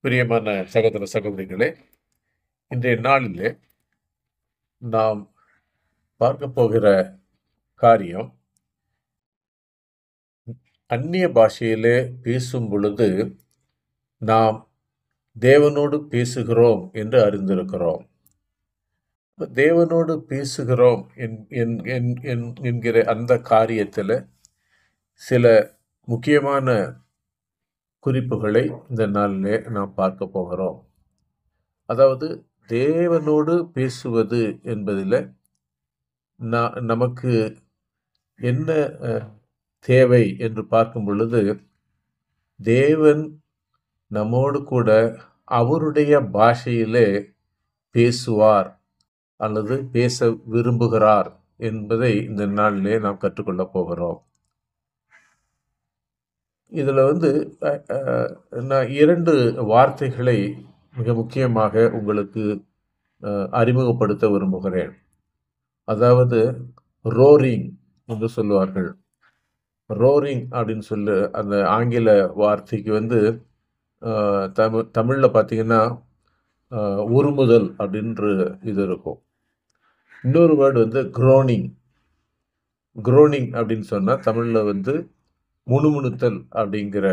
பிரியமான சகோதர சகோதரிகளே, இன்றைய நாளிலே நாம் பார்க்க போகிற காரியம், அந்நிய பாஷையிலே பேசும் பொழுது நாம் தேவனோடு பேசுகிறோம் என்று அறிந்திருக்கிறோம். தேவனோடு பேசுகிறோம் என்கிற அந்த காரியத்தில் சில முக்கியமான குறிப்புகளை இந்த நாளிலே நாம் பார்க்க போகிறோம். அதாவது தேவனோடு பேசுவது என்பதில் நமக்கு என்ன தேவை என்று பார்க்கும் பொழுது, தேவன் நம்மோடு கூட அவருடைய பாஷையிலே பேசுவார் அல்லது பேச விரும்புகிறார் என்பதை இந்த நாளிலே நாம் கற்றுக்கொள்ளப் போகிறோம். இதில் நான் 2 வார்த்தைகளை மிக முக்கியமாக உங்களுக்கு அறிமுகப்படுத்த விரும்புகிறேன். அதாவது ரோரிங் என்று சொல்லுவார்கள். ரோரிங் அப்படின்னு சொல்லி அந்த ஆங்கில வார்த்தைக்கு தமிழில் பார்த்தீங்கன்னா உருமுதல் அப்படின்ற இது இருக்கும். இன்னொரு வேர்டு குரோனிங். குரோனிங் அப்படின்னு சொன்னால் தமிழில் முணுமுணுத்தல் அப்படிங்கிற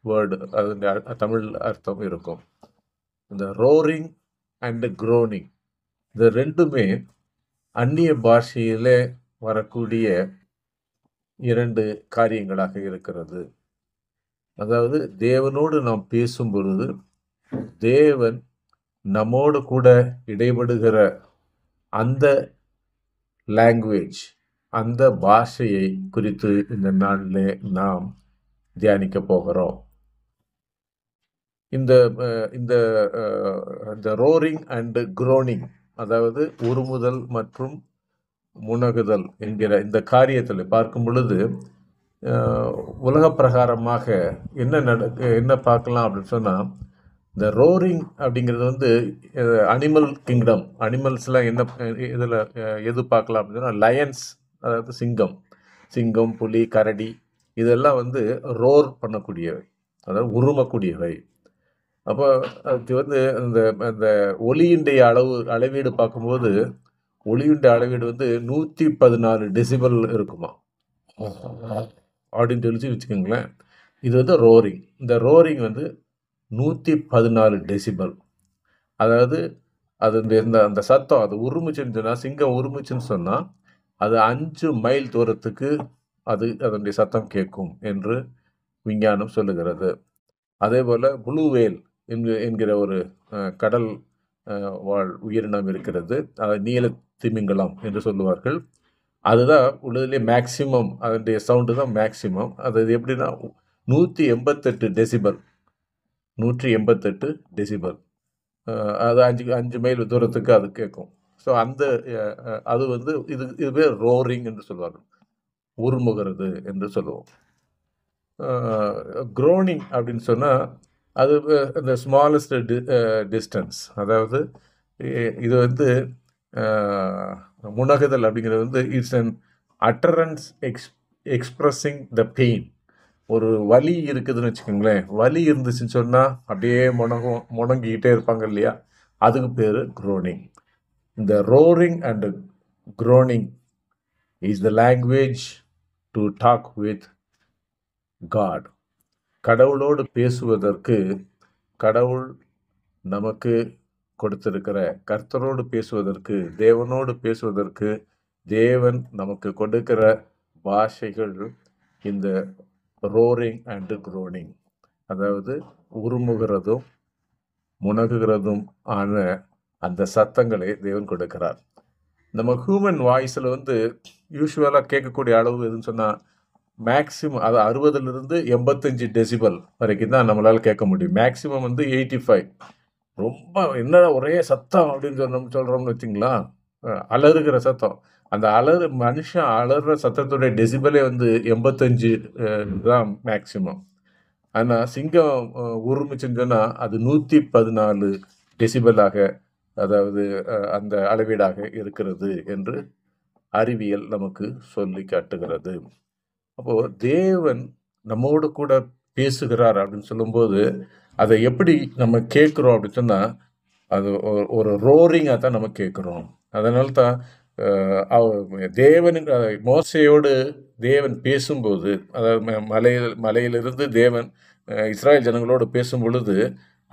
வேர்டு, அது தமிழ் அர்த்தம் இருக்கும். இந்த ரோரிங் அண்ட் குரோனிங், இந்த ரெண்டுமே அந்நிய பாஷையிலே வரக்கூடிய 2 காரியங்களாக இருக்கிறது. அதாவது தேவனோடு நாம் பேசும் பொழுது தேவன் நம்மோடு கூட இடைபடுகிற அந்த லாங்குவேஜ், அந்த பாஷையை குறித்து இந்த நாளிலே நாம் தியானிக்க போகிறோம். இந்த ரோரிங் அண்ட் குரோனிங், அதாவது உருமுதல் மற்றும் முனகுதல் என்கிற இந்த காரியத்தில் பார்க்கும் பொழுது உலக பிரகாரமாக என்ன பார்க்கலாம் அப்படின்னு சொன்னால், இந்த ரோரிங் அப்படிங்கிறது அனிமல் கிங்டம். அனிமல்ஸ்லாம் இதில் எது பார்க்கலாம் அப்படின்னு சொன்னால், லயன்ஸ், அதாவது சிங்கம், புலி, கரடி, இதெல்லாம் ரோர் பண்ணக்கூடியவை, அதாவது உருமக்கூடியவை. அப்போ அது அந்த ஒலியினுடைய அளவீடு பார்க்கும்போது, ஒலியுடைய அளவீடு 114 டெசிபல் இருக்குமா அப்படின்னு சொல்லி வச்சுக்கோங்களேன். இது ரோரிங். இந்த ரோரிங் 114 டெசிபல். அதாவது அது அந்த சத்தம், அது உருமுச்சுன்னு சொன்னால், சிங்கம் உருமுச்சுன்னு சொன்னால் அது 5 மைல் தூரத்துக்கு அதனுடைய சத்தம் கேட்கும் என்று விஞ்ஞானம் சொல்லுகிறது. அதே போல் ப்ளூ வேல் என்கிற ஒரு கடல் வாழ் உயிரினம் இருக்கிறது. நீல திமிங்கலம் என்று சொல்லுவார்கள். அதுதான் உள்ளதுலேயே மேக்சிமம், அதனுடைய சவுண்டு தான் மேக்சிமம். அது எப்படின்னா 188 டெசிபல். 188 டெசிபல். அது 5 மைல் தூரத்துக்கு அது கேட்கும். ஸோ அது இதுவே ரோரிங் என்று சொல்வார்கள், உருமுகிறது என்று சொல்லுவோம். குரோனிங் அப்படின்னு சொன்னால் அது இந்த ஸ்மாலஸ்ட் டிஸ்டன்ஸ். அதாவது இது முனகுதல் அப்படிங்கிறது it's an utterance expressing the pain. ஒரு வலி இருக்குதுன்னு வச்சுக்கோங்களேன். வலி இருந்துச்சுன்னு சொன்னால் அப்படியே முணங்கிக்கிட்டே இருப்பாங்க இல்லையா, அதுக்கு பேர் குரோனிங். இந்த roaring and groaning is the language to talk with God. கடவுளோடு பேசுவதற்கு, கடவுள் நமக்கு கொடுத்திருக்கிற, கர்த்தரோடு பேசுவதற்கு, தேவனோடு பேசுவதற்கு தேவன் நமக்கு கொடுக்கிற பாஷைகள் இந்த ரோரிங் அண்ட் குரோனிங், அதாவது உருமுகிறதும் முனகுகிறதும் ஆன அந்த சத்தங்களை தேவன் கொடுக்கிறார். நம்ம ஹியூமன் வாய்ஸில் யூஸ்வலாக கேட்கக்கூடிய அளவு எதுன்னு சொன்னால் மேக்சிமம் அது 60லிருந்து 85 டெசிபல் வரைக்கும் தான் நம்மளால் கேட்க முடியும். மேக்சிமம் 85. ரொம்ப என்னடா ஒரே சத்தம் அப்படின்னு சொல்கிறோம்னு வச்சுங்களா, அலறுகிற சத்தம். அந்த மனுஷன் அலறுற சத்தத்துடைய டெசிபலே 85 தான் மேக்சிமம். ஆனால் சிங்கம் உருமிச்சுன்னு சொன்னால் அது 114 டெசிபலாக, அதாவது அந்த அளவீடாக இருக்கிறது என்று அறிவியல் நமக்கு சொல்லி காட்டுகிறது. அப்போது தேவன் நம்மோடு கூட பேசுகிறார் அப்படின்னு சொல்லும்போது அதை எப்படி நம்ம கேட்குறோம் அப்படின்னு சொன்னால் அது ஒரு ரோரிங்காக தான் நம்ம கேட்குறோம். அதனால தான் தேவனுக்கு மோசையோடு தேவன் பேசும்போது, அதாவது மலையிலிருந்து தேவன் இஸ்ராயல் ஜனங்களோடு பேசும் பொழுது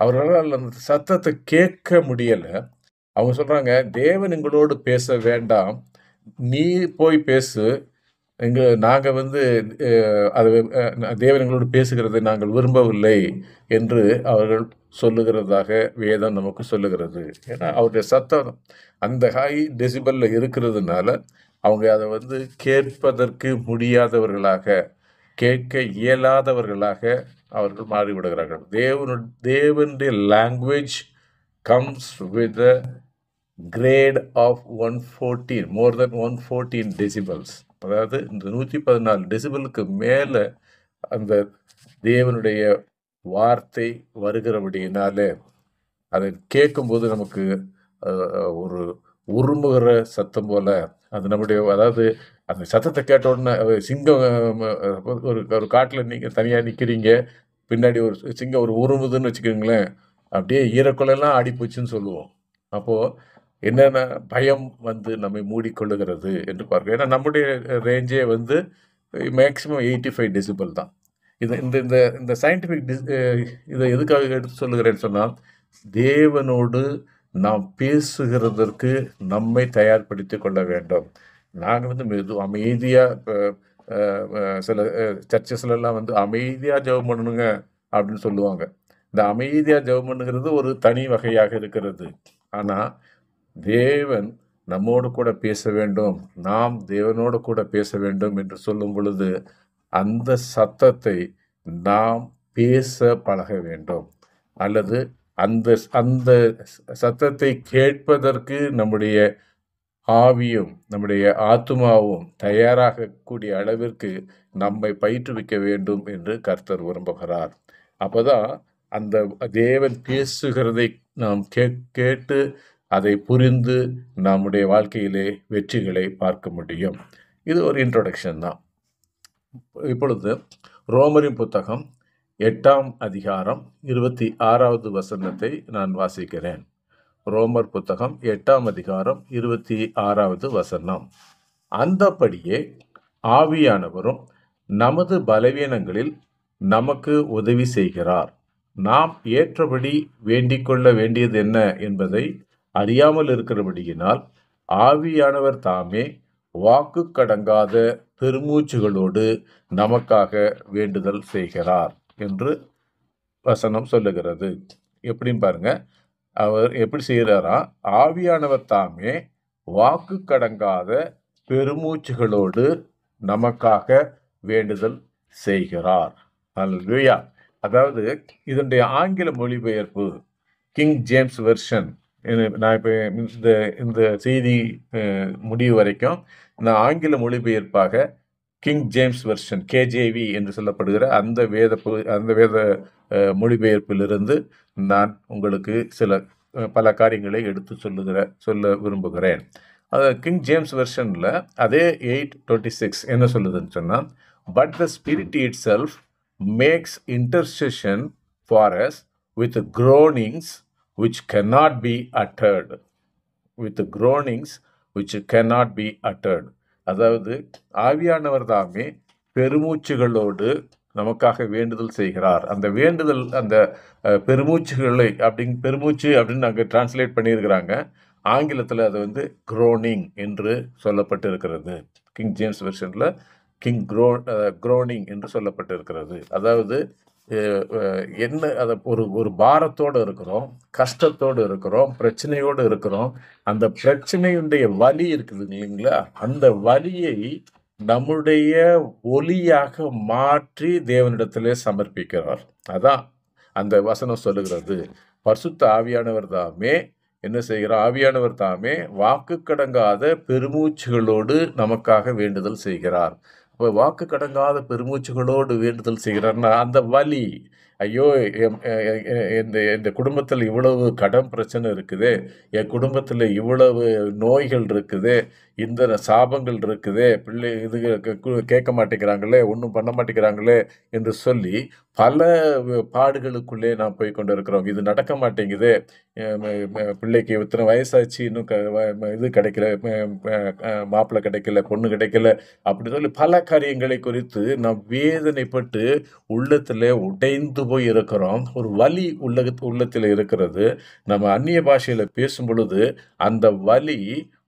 அவர்களால் அந்த சத்தத்தை கேட்க முடியலை. அவங்க சொல்கிறாங்க, தேவன் எங்களோடு பேச வேண்டாம், நீ போய் பேசு, நாங்கள் வந்து அது தேவன் எங்களோடு பேசுகிறதை நாங்கள் விரும்பவில்லை என்று அவர்கள் சொல்லுகிறதாக வேதம் நமக்கு சொல்லுகிறது. ஏன்னா அவருடைய சத்தம் அந்த ஹை டெசிபல்ல இருக்கிறதுனால அவங்க அதை வந்து கேட்பதற்கு முடியாதவர்களாக, கேட்க இயலாதவர்களாக அவர்கள் மாறிவிடுகிறார்கள். தேவனுடைய language comes with a grade of 114, more than 114 decibels. அதாவது இந்த 114 டெசிபலுக்கு மேலே அந்த தேவனுடைய வார்த்தை வருகிறபடியினாலே அதை கேட்கும்போது நமக்கு ஒரு உருமுகிற சத்தம் போல அது நம்முடைய, அதாவது அந்த சத்தத்தை கேட்ட உடனே சிங்கம் ஒரு காட்டில் நீங்கள் தனியாக நிற்கிறீங்க, பின்னாடி ஒரு சிங்கம் ஒரு உருமுதுன்னு வச்சுக்கோங்களேன், அப்படியே ஈரக்குலையெல்லாம் ஆடி போச்சுன்னு சொல்லுவோம். அப்போது என்னென்ன பயம் வந்து நம்மை மூடிக்கொள்ளுகிறது என்று பார்க்க. ஏன்னா நம்முடைய ரேஞ்சே வந்து மேக்ஸிமம் 85 டெசிபல் தான். இது இந்த இந்த இந்த சயின்டிஃபிக் இதை எதுக்காக எடுத்து சொல்லுகிறேன்னு சொன்னால், தேவனோடு நாம் பேசுகிறதற்கு நம்மை தயார்படுத்தி கொள்ள வேண்டும். நாங்கள் வந்து அமைதியாக சில சர்ச்சஸ்லாம் வந்து அமைதியாக ஜெபம் பண்ணணுங்க அப்படின்னு சொல்லுவாங்க. இந்த அமைதியாக ஜெபம் பண்ணுங்கிறது ஒரு தனி வகையாக இருக்கிறது. ஆனால் தேவன் நம்மோடு கூட பேச வேண்டும், நாம் தேவனோடு கூட பேச வேண்டும் என்று சொல்லும் பொழுது அந்த சத்தத்தை நாம் பேச பழக வேண்டும். அல்லது அந்த அந்த சத்தத்தை கேட்பதற்கு நம்முடைய ஆவியும் நம்முடைய ஆத்துமாவும் தயாராகக்கூடிய அளவிற்கு நம்மை பயிற்றுவிக்க வேண்டும் என்று கர்த்தர் விரும்புகிறார். அப்போதான் அந்த தேவன் பேசுகிறதை நாம் கேட்டு அதை புரிந்து நம்முடைய வாழ்க்கையிலே வெற்றிகளை பார்க்க முடியும். இது ஒரு இன்ட்ரோடக்ஷன் தான். இப்பொழுது ரோமரின் புத்தகம் 8ஆம் அதிகாரம் 26வது வசனத்தை நான் வாசிக்கிறேன். ரோமர் புத்தகம் 8ஆம் அதிகாரம் 26வது வசனம். அந்தபடியே ஆவியானவரும் நமது பலவீனங்களில் நமக்கு உதவி செய்கிறார். நாம் ஏற்றபடி வேண்டிக் கொள்ள வேண்டியது என்ன என்பதை அறியாமல் இருக்கிறபடியினால் ஆவியானவர் தாமே வாக்கு கடங்காத பெருமூச்சுகளோடு நமக்காக வேண்டுதல் செய்கிறார் என்று வசனம் சொல்லுகிறது. எப்படின்னு பாருங்க, அவர் எப்படி செய்கிறாரா? ஆவியானவர் தாமே வாக்கு கடங்காத பெருமூச்சுகளோடு நமக்காக வேண்டுதல் செய்கிறார். அல்லேலூயா. அதாவது இதனுடைய ஆங்கில மொழிபெயர்ப்பு கிங் ஜேம்ஸ் வெர்ஷன். நான் இப்போ இந்த செய்தி முடிவு வரைக்கும் நான் ஆங்கில மொழிபெயர்ப்பாக கிங் ஜேம்ஸ் வெர்ஷன் கேஜேவி என்று சொல்லப்படுகிற அந்த வேத மொழிபெயர்ப்பிலிருந்து நான் உங்களுக்கு பல காரியங்களை எடுத்து சொல்ல விரும்புகிறேன். கிங் ஜேம்ஸ் வெர்ஷனில் அதே 8:26 என்ன சொல்லுதுன்னு சொன்னால், but the spirit itself makes intercession for us with groanings which cannot be uttered. With groanings which cannot be uttered. அதாவது ஆவியானவர் தாமே பெருமூச்சுகளோடு நமக்காக வேண்டுதல் செய்கிறார். அந்த வேண்டுதல், அந்த பெருமூச்சுகளை பெருமூச்சு அப்படின்னு நாங்கள் டிரான்ஸ்லேட் பண்ணியிருக்கிறாங்க. ஆங்கிலத்தில் அது வந்து குரோனிங் என்று சொல்லப்பட்டிருக்கிறது. கிங் ஜேம்ஸ் வெர்ஷனில் குரோனிங் என்று சொல்லப்பட்டிருக்கிறது. அதாவது என்ன, அதை ஒரு பாரத்தோடு இருக்கிறோம், கஷ்டத்தோடு இருக்கிறோம், பிரச்சனையோடு இருக்கிறோம். அந்த பிரச்சனையுடைய வலி இருக்குது இல்லைங்களா, அந்த வலியை நம்முடைய ஒலியாக மாற்றி தேவனிடத்திலே சமர்ப்பிக்கிறார். அதான் அந்த வசனம் சொல்லுகிறது. பரிசுத்த ஆவியானவர் தாமே என்ன செய்கிறார்? ஆவியானவர் தாமே வாக்கு கடங்காத பெருமூச்சுகளோடு நமக்காக வேண்டுதல் செய்கிறார். இப்போ வாக்கு கடங்காத பெருமூச்சுகளோடு வேண்டுதல் செய்கிறார்னா அந்த வலி, ஐயோ இந்த குடும்பத்தில் இவ்வளவு கடன் பிரச்சனை இருக்குது, என் குடும்பத்தில் இவ்வளவு நோய்கள் இருக்குது, இந்த சாபங்கள் இருக்குது, பிள்ளை இது கேட்க மாட்டேங்கிறாங்களே, ஒன்றும் பண்ண மாட்டேங்கிறாங்களே என்று சொல்லி பல பாடுகளுக்குள்ளே நாம் போய் கொண்டிருக்கிறோம். இது நடக்க மாட்டேங்குதே. பிள்ளைக்கு இத்தனை வயசாச்சு, இன்னும் இது கிடைக்கல, மாப்பிள்ளை கிடைக்கல, பொண்ணு கிடைக்கல, அப்படி சொல்லி பல காரியங்களை குறித்து நாம் வேதனைப்பட்டு உள்ளத்திலே உடைந்து போய் இருக்கிறோம். ஒரு வலி உள்ளத்திலே இருக்கிறது. நம்ம அந்நிய பாஷையில பேசும் பொழுது, அந்த வலி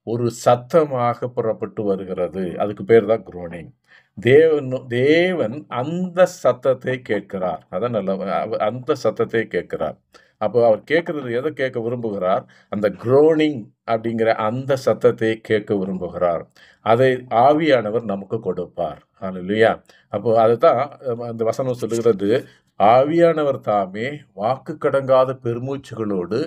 ஒரு சத்தமாக புறப்பட்டு வருகிறது. அதுக்கு பேர் தான் குரோனிங். தேவன் அந்த சத்தத்தை கேட்கிறார். அதான் அந்த சத்தத்தை கேட்கிறார். அப்போ அவர் கேட்கிறது எதை கேட்க விரும்புகிறார்? அந்த குரோனிங் அப்படிங்கிற அந்த சத்தத்தை கேட்க விரும்புகிறார். அதை ஆவியானவர் நமக்கு கொடுப்பார். ஹல்லேலூயா! அப்போ அதுதான் அந்த வசனம் சொல்லுகிறது, ஆவியானவர் தாமே வாக்கு கடங்காத பெருமூச்சுகளோடு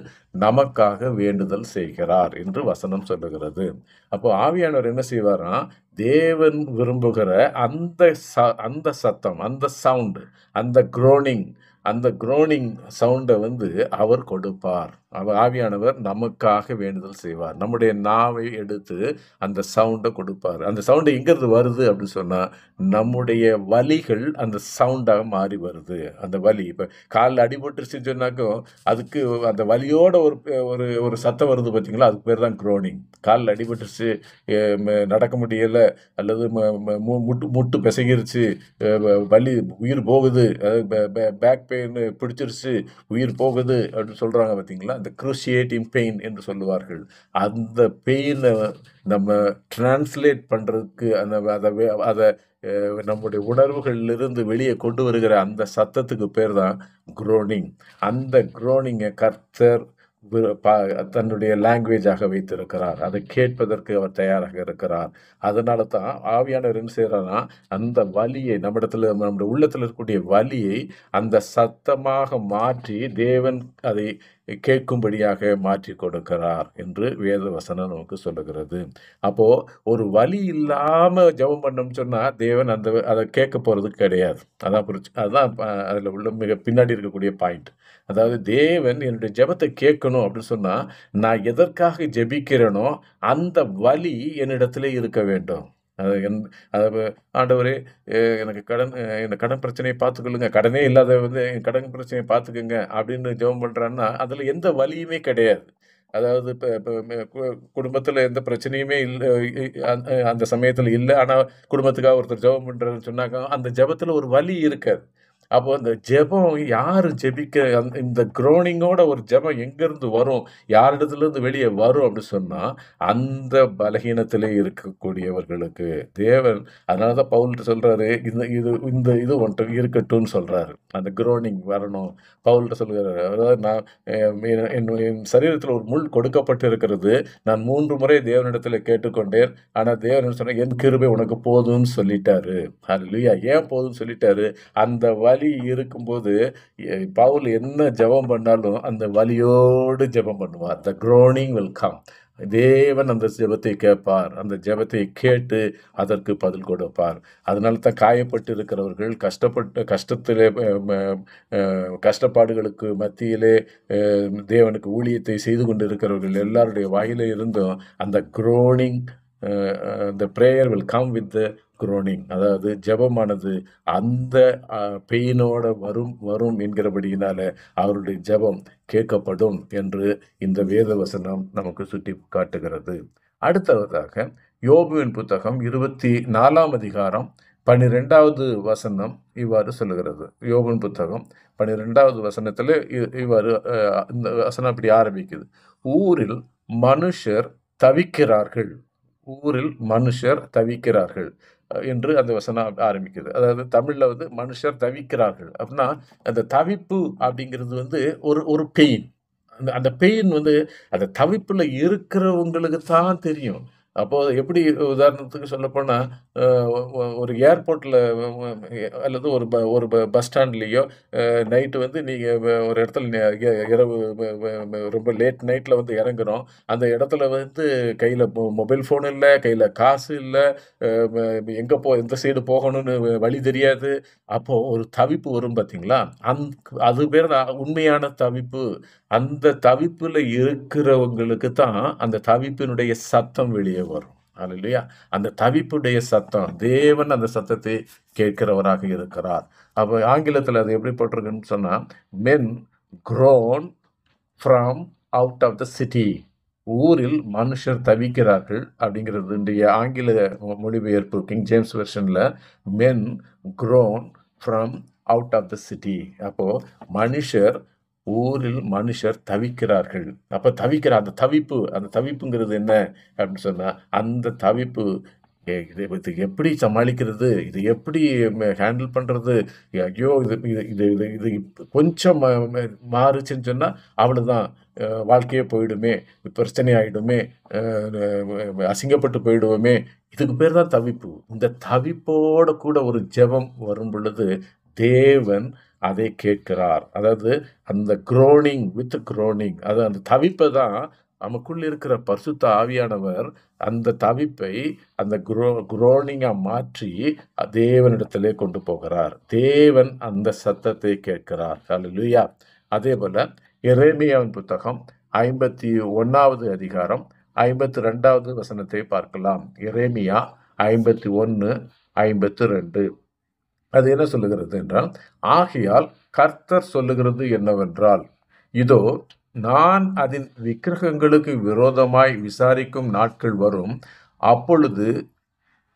நமக்காக வேண்டுதல் செய்கிறார் என்று வசனம் சொல்லுகிறது. அப்போ ஆவியானவர் என்ன செய்வாராம்? தேவன் விரும்புகிற அந்த சத்தம், அந்த சவுண்ட், அந்த குரோனிங் சவுண்டை அவர் கொடுப்பார். ஆவியானவர் நமக்காக வேண்டுதல் செய்வார். நம்முடைய நாவை எடுத்து அந்த சவுண்டை கொடுப்பார். அந்த சவுண்டு எங்கிருந்து வருது அப்படின்னு சொன்னா, நம்முடைய வலிகள் அந்த சவுண்டாக மாறி வருது. அந்த வலி இப்போ காலில் அடிபட்டுருச்சுன்னு சொன்னாக்கும், அதுக்கு அந்த வலியோட ஒரு ஒரு சத்தம் வருது பார்த்தீங்களா, அதுக்கு பேர் தான் குரோனிங். காலில் அடிபட்டுருச்சு, நடக்க முடியலை, அல்லது முட்டு பிசைகிருச்சு, வலி, உயிர் போகுது, பேக் பெயின் பிடிச்சிருச்சு, உயிர் போகுது அப்படின்னு சொல்கிறாங்க பார்த்தீங்களா, அந்த க்ரூஷியேட்டிங் பெயின் என்று சொல்லுவார்கள். அந்த பெயினை நம்ம டிரான்ஸ்லேட் பண்ணுறதுக்கு அதை நம்முடைய உணர்வுகளிலிருந்து வெளியே கொண்டு வருகிற அந்த சத்தத்துக்கு பேர் தான் குரோனிங். அந்த குரோனிங்கை கர்த்தர் தன்னுடைய லாங்குவேஜாக வைத்திருக்கிறார். அதை கேட்பதற்கு அவர் தயாராக இருக்கிறார். அதனால தான் ஆவியானவர் என்ன செய்கிறார்னா, அந்த வலியை நம்முடைய உள்ளத்தில் இருக்கக்கூடிய வலியை அந்த சத்தமாக மாற்றி தேவன் அதை கேட்கும்படியாக மாற்றி கொடுக்கிறார் என்று வேத வசனம் நமக்கு சொல்லுகிறது. அப்போ ஒரு வலி இல்லாம ஜெபம் பண்ணோம்னு சொன்னா தேவன் அதை கேட்க போறது கிடையாது. அதான் அதில் உள்ள மிக பின்னாடி இருக்கக்கூடிய பாயிண்ட். அதாவது தேவன் என்னுடைய ஜெபத்தை கேட்கணும் அப்படின்னு சொன்னா, நான் எதற்காக ஜெபிக்கிறேனோ அந்த வலி என்னிடத்திலே இருக்க வேண்டும். ஆண்டவரே, எனக்கு எனக்கு கடன் பிரச்சனையை பார்த்துக்கொள்ளுங்க, கடனே இல்லாத என் கடன் பிரச்சனையை பார்த்துக்குங்க அப்படின்னு ஜெபம் பண்றான்னா, அதுல எந்த வலியுமே கிடையாது. அதாவது குடும்பத்துல எந்த பிரச்சனையுமே இல்லை, அந்த சமயத்துல இல்லை. ஆனா குடும்பத்துக்காக ஒருத்தர் ஜெபம் பண்றாருன்னு சொன்னாக்க அந்த ஜெபத்துல ஒரு வலி இருக்காது. அப்போ அந்த ஜெபம் யாரு இந்த குரோனிங்கோட ஒரு ஜெபம் எங்கிருந்து வரும், யாரிடத்துலேருந்து வெளியே வரும் அப்படின்னு சொன்னா, அந்த பலகீனத்திலே இருக்கக்கூடியவர்களுக்கு தேவன். அதனால தான் பவுல் சொல்றாரு, இந்த இது ஒன்று இருக்கட்டும்னு சொல்றாரு. அந்த குரோனிங் வரணும். பவுல்கிட்ட சொல்கிறாரு, அதாவது நான் என் சரீரத்தில் ஒரு முள் கொடுக்கப்பட்டு இருக்கிறது, நான் 3 முறை தேவனிடத்தில் கேட்டுக்கொண்டேன், ஆனால் தேவன் சொன்ன என் கிருபை உனக்கு போதும்னு சொல்லிட்டாரு. ஹல்லேலூயா! ஏன் போதும்னு சொல்லிட்டாரு? அந்த வலி இருக்கும்போது பவுல் என்ன ஜெபம் பண்ணாலும் அந்த வலியோடு ஜெபம் பண்ணுவார். The groaning will come. தேவன் அந்த ஜெபத்தை கேட்பார். அந்த ஜெபத்தை கேட்டு அதற்கு பதில் கொடுப்பார். அதனால தான் காயப்பட்டு இருக்கிறவர்கள், கஷ்டத்திலே, கஷ்டப்பாடுகளுக்கு மத்தியிலே தேவனுக்கு ஊழியத்தை செய்து கொண்டு இருக்கிறவர்கள் எல்லாருடைய வாயிலே இருந்தும் அந்த குரோனிங், the prayer will come with the groaning. அதாவது ஜெபமானது அந்த பெயினோட வரும் என்கிறபடியினால அவருடைய ஜெபம் கேட்கப்படும் என்று இந்த வேத வசனம் நமக்கு சுட்டி காட்டுகிறது. அடுத்ததாக யோபுவின் புத்தகம் 24ஆம் அதிகாரம் 12வது வசனம் இவ்வாறு சொல்லுகிறது. யோபுவின் புத்தகம் 12வது வசனத்தில் இவ்வாறு இந்த வசனம் இப்படி ஆரம்பிக்குது. ஊரில் மனுஷர் தவிக்கிறார்கள் என்று அந்த வசனம் ஆரம்பிக்குது. அதாவது தமிழ்ல மனுஷர் தவிக்கிறார்கள் அப்படின்னா, அந்த தவிப்பு அப்படிங்கிறது ஒரு பெயின். அந்த பெயின் அந்த தவிப்புல இருக்கிறவங்களுக்கு தான் தெரியும். அப்போ எப்படி உதாரணத்துக்கு சொல்லப்போனா, ஒரு ஏர்போர்ட்ல அல்லது ஒரு பஸ் ஸ்டாண்ட்லயோ நைட்டு நீங்க ஒரு இடத்துல இரவு ரொம்ப லேட் நைட்ல இறங்குறோம். அந்த இடத்துல கையில மொபைல் ஃபோன் இல்ல, கையில காசு இல்ல, எந்த சைடு போகணும்னு வழி தெரியாது. அப்போ ஒரு தவிப்பு வரும் பார்த்தீங்களா? அது பேர் தான் உண்மையான தவிப்பு. அந்த தவிப்புல இருக்கிறவங்களுக்கு தான் அந்த தவிப்பினுடைய சத்தம் வெளியே வரும். அல்லேலூயா. அந்த தவிப்புடைய சத்தம், தேவன் அந்த சத்தத்தை கேட்கிறவராக இருக்கிறார். அப்ப ஆங்கிலத்துல அது எப்படி போட்டிருக்குன்னு சொன்னா, men groan from out of the city. ஊரில் மனுஷர் தவிக்கிறார்கள் அப்படிங்கிறது இன்றைய ஆங்கில மொழிபெயர்ப்பு கிங் ஜேம்ஸ் வெர்ஷன்ல men groan from out of the city. அப்போ மனுஷர் ஊரில் மனுஷர் தவிக்கிறார்கள். அப்ப அந்த தவிப்புங்கிறது என்ன அப்படின்னு சொன்னா, அந்த தவிப்பு இது எப்படி சமாளிக்கிறது, இது எப்படி ஹேண்டில் பண்றது, ஐயோ இது இது இது இது இது கொஞ்சம் மாறுச்சுன்னு சொன்னா அவ்வளவுதான், வாழ்க்கையே போயிடுமே, பிரச்சனை ஆயிடுமே, அசிங்கப்பட்டு போயிடுவோமே. இதுக்கு பேர் தான் தவிப்பு. இந்த தவிப்போட கூட ஒரு ஜெபம் வரும் பொழுது தேவன் அதை கேட்கிறார். அதாவது அந்த குரோனிங் வித் குரோனிங், அது அந்த தவிப்பை தான் நமக்குள்ள இருக்கிற பரிசுத்த ஆவியானவர் அந்த தவிப்பை அந்த குரோனிங்கா மாற்றி தேவனிடத்திலே கொண்டு போகிறார். தேவன் அந்த சத்தத்தை கேட்கிறார். அல்லேலூயா. அதே போல எரேமியாவின் புத்தகம் 51வது அதிகாரம் 52வது வசனத்தை பார்க்கலாம். எரேமியா 51:52. அது என்ன சொல்லுகிறது என்றால், ஆகையால் கர்த்தர் சொல்லுகிறது என்னவென்றால், இதோ நான் அதன் விக்கிரகங்களுக்கு விரோதமாய் விசாரிக்கும் நாட்கள் வரும், அப்பொழுது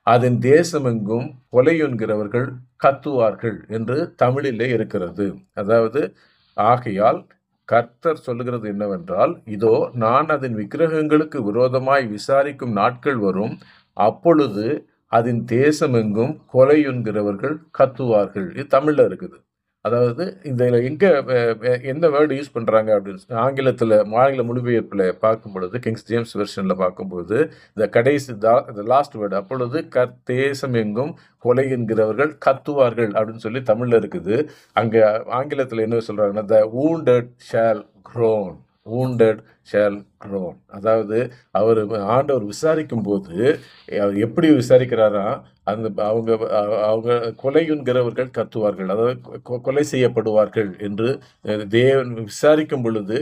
அதன் தேசமெங்கும் கொலையுண்கிறவர்கள் கத்துவார்கள் என்று தமிழிலே இருக்கிறது. அதாவது ஆகையால் கர்த்தர் சொல்லுகிறது என்னவென்றால், இதோ நான் அதன் விக்கிரகங்களுக்கு விரோதமாய் விசாரிக்கும் நாட்கள் வரும், அப்பொழுது அதன் தேசமெங்கும் கொலையுண்கிறவர்கள் கத்துவார்கள். இது தமிழ்ல இருக்குது. அதாவது இதுல எங்க எந்த வேர்டு யூஸ் பண்றாங்க அப்படின்னு ஆங்கில மொழிபெயர்ப்புல பார்க்கும் பொழுது, கிங்ஸ் ஜேம்ஸ் வெர்ஷன்ல பார்க்கும்போது இந்த கடைசி லாஸ்ட் வேர்டு, அப்பொழுது தேசம் எங்கும் கொலை என்கிறவர்கள் கத்துவார்கள் அப்படின்னு சொல்லி தமிழ்ல இருக்குது. அங்க ஆங்கிலத்துல என்ன சொல்றாங்கன்னா, the wounded shall groan. wounded shall groan. அதாவது ஆண்டவர் விசாரிக்கும் போது எப்படி விசாரிக்கிறாரா, அந்த அவங்க கொலையுண்கிறவர்கள் கத்துவார்கள், அதாவது கொலை செய்யப்படுவார்கள் என்று தேவன் விசாரிக்கும் பொழுது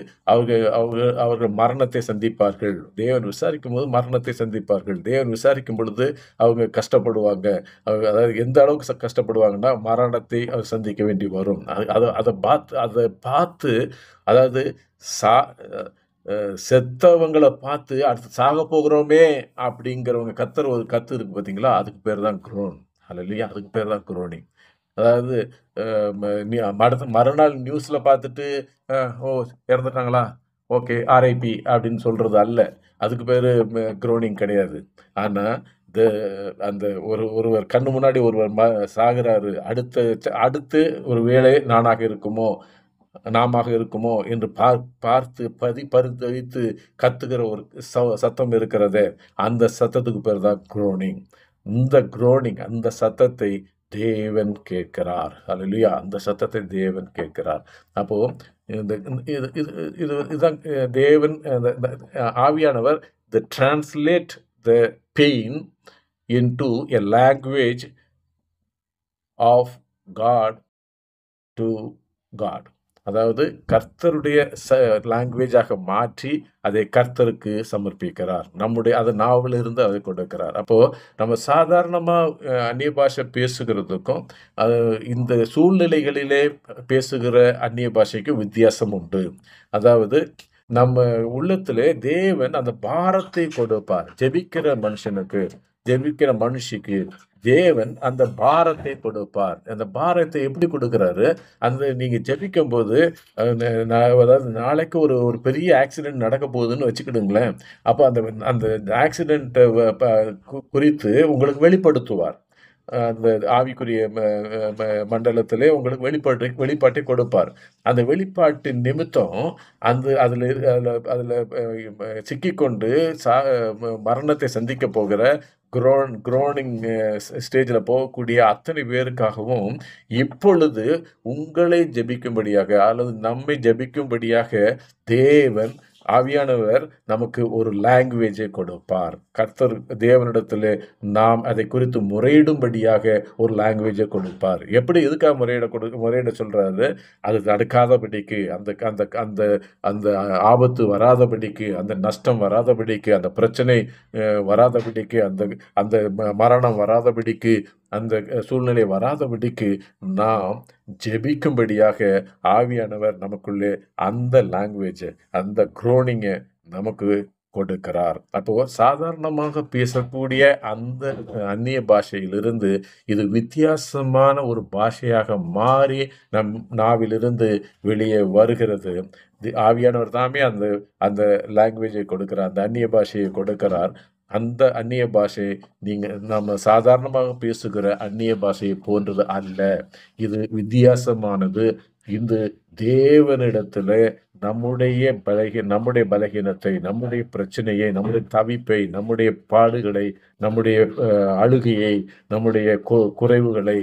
அவர்கள் மரணத்தை சந்திப்பார்கள். தேவன் விசாரிக்கும் போது மரணத்தை சந்திப்பார்கள். தேவன் விசாரிக்கும் பொழுது அவங்க கஷ்டப்படுவாங்க. அதாவது எந்த அளவுக்கு கஷ்டப்படுவாங்கன்னா, மரணத்தை சந்திக்க வேண்டி வரும். அதை பார்த்து அதாவது செத்தவங்களை பார்த்து அடுத்து சாக போகிறோமே அப்படிங்கிறவங்க கத்துற ஒரு கத்து இருக்கு பார்த்தீங்களா, அதுக்கு பேர் தான் குரோன். அல்லேலூயா. அதுக்கு பேர் தான் குரோனிங். அதாவது மறுநாள் நியூஸ்ல பார்த்துட்டு ஓ இறந்துட்டாங்களா, ஓகே ஆர்ஐபி அப்படின்னு சொல்றது அல்ல. அதுக்கு பேரு குரோனிங் கிடையாது. ஆனா அந்த ஒருவர் கண்ணு முன்னாடி ஒருவர் சாகுறாரு, அடுத்து ஒரு வேளை நாமாக இருக்குமோ என்று பார்த்து பரிதவித்து கத்துகிற ஒரு சத்தம் இருக்கிறதே, அந்த சத்தத்துக்கு பேர் தான் குரோனிங். இந்த குரோனிங், அந்த சத்தத்தை தேவன் கேட்கிறார். அல்லேலூயா. அந்த சத்தத்தை தேவன் கேட்கிறார். அப்போ இதுதான் தேவன் ஆவியானவர் translate the pain into a language of God to God. அதாவது கர்த்தருடைய லாங்குவேஜாக மாற்றி அதை கர்த்தருக்கு சமர்ப்பிக்கிறார். அது நாவல இருந்து அதை கொடுக்கிறார். அப்போ நம்ம சாதாரணமா அந்நிய பாஷை பேசுகிறதுக்கும் இந்த சூழ்நிலைகளிலே பேசுகிற அந்நிய பாஷைக்கும் வித்தியாசம் உண்டு. அதாவது நம்ம உள்ளத்திலே தேவன் அந்த பாரத்தை கொடுப்பார். ஜெபிக்கிற மனுஷிக்கு தேவன் அந்த பாரத்தை கொடுப்பார். அந்த பாரத்தை எப்படி கொடுக்கிறாரு, அந்த நீங்க ஜெபிக்கும் போது அதாவது நாளைக்கு ஒரு பெரிய ஆக்சிடென்ட் நடக்க போகுதுன்னு வச்சுக்கிடுங்களேன். அப்போ அந்த ஆக்சிடென்ட் குறித்து உங்களுக்கு வெளிப்படுத்துவார். அந்த ஆவிக்குரிய மண்டலத்திலே உங்களுக்கு வெளிப்பாட்டை கொடுப்பார். அந்த வெளிப்பாட்டின் நிமித்தம் அதுல சிக்கிக்கொண்டு மரணத்தை சந்திக்க போகிற குரோனிங் ஸ்டேஜில் போகக்கூடிய அத்தனை பேருக்காகவும் இப்பொழுது உங்களை ஜெபிக்கும்படியாக அல்லது நம்மை ஜெபிக்கும்படியாக தேவன் ஆவியானவர் நமக்கு ஒரு லாங்குவேஜை கொடுப்பார். கர்த்தர் தேவனிடத்திலே நாம் அதை குறித்து முறையிடும்படியாக ஒரு லாங்குவேஜை கொடுப்பார். எப்படி எதுக்காக முறையிட சொல்றாரு? அது நடக்காதபடிக்கு, அந்த அந்த அந்த அந்த ஆபத்து வராதபடிக்கு, அந்த நஷ்டம் வராதபடிக்கு, அந்த பிரச்சனை வராதபடிக்கு, அந்த அந்த மரணம் வராதபடிக்கு, அந்த சூழ்நிலை வராதபடிக்கு நாம் ஜெபிக்கும்படியாக ஆவியானவர் நமக்குள்ளே அந்த லாங்குவேஜ், அந்த குரோனிங்கை நமக்கு கொடுக்கிறார். அப்போ சாதாரணமாக பேசக்கூடிய அந்த அந்நிய பாஷையிலிருந்து இது வித்தியாசமான ஒரு பாஷையாக மாறி நம் நாவிலிருந்து வெளியே வருகிறது. ஆவியானவர் தாமே அந்த அந்த லாங்குவேஜை கொடுக்கிறார், அந்த அந்நிய பாஷையை கொடுக்கிறார். அந்த அந்நிய பாஷை நம்ம சாதாரணமாக பேசுகிற அந்நிய பாஷையை போன்றது அல்ல. இது வித்தியாசமானது. இந்த தேவனிடத்துல நம்முடைய பலகீனத்தை, நம்முடைய பிரச்சனையை, நம்முடைய தவிப்பை, நம்முடைய பாடுகளை, நம்முடைய அழுகையை, நம்முடைய குறைவுகளை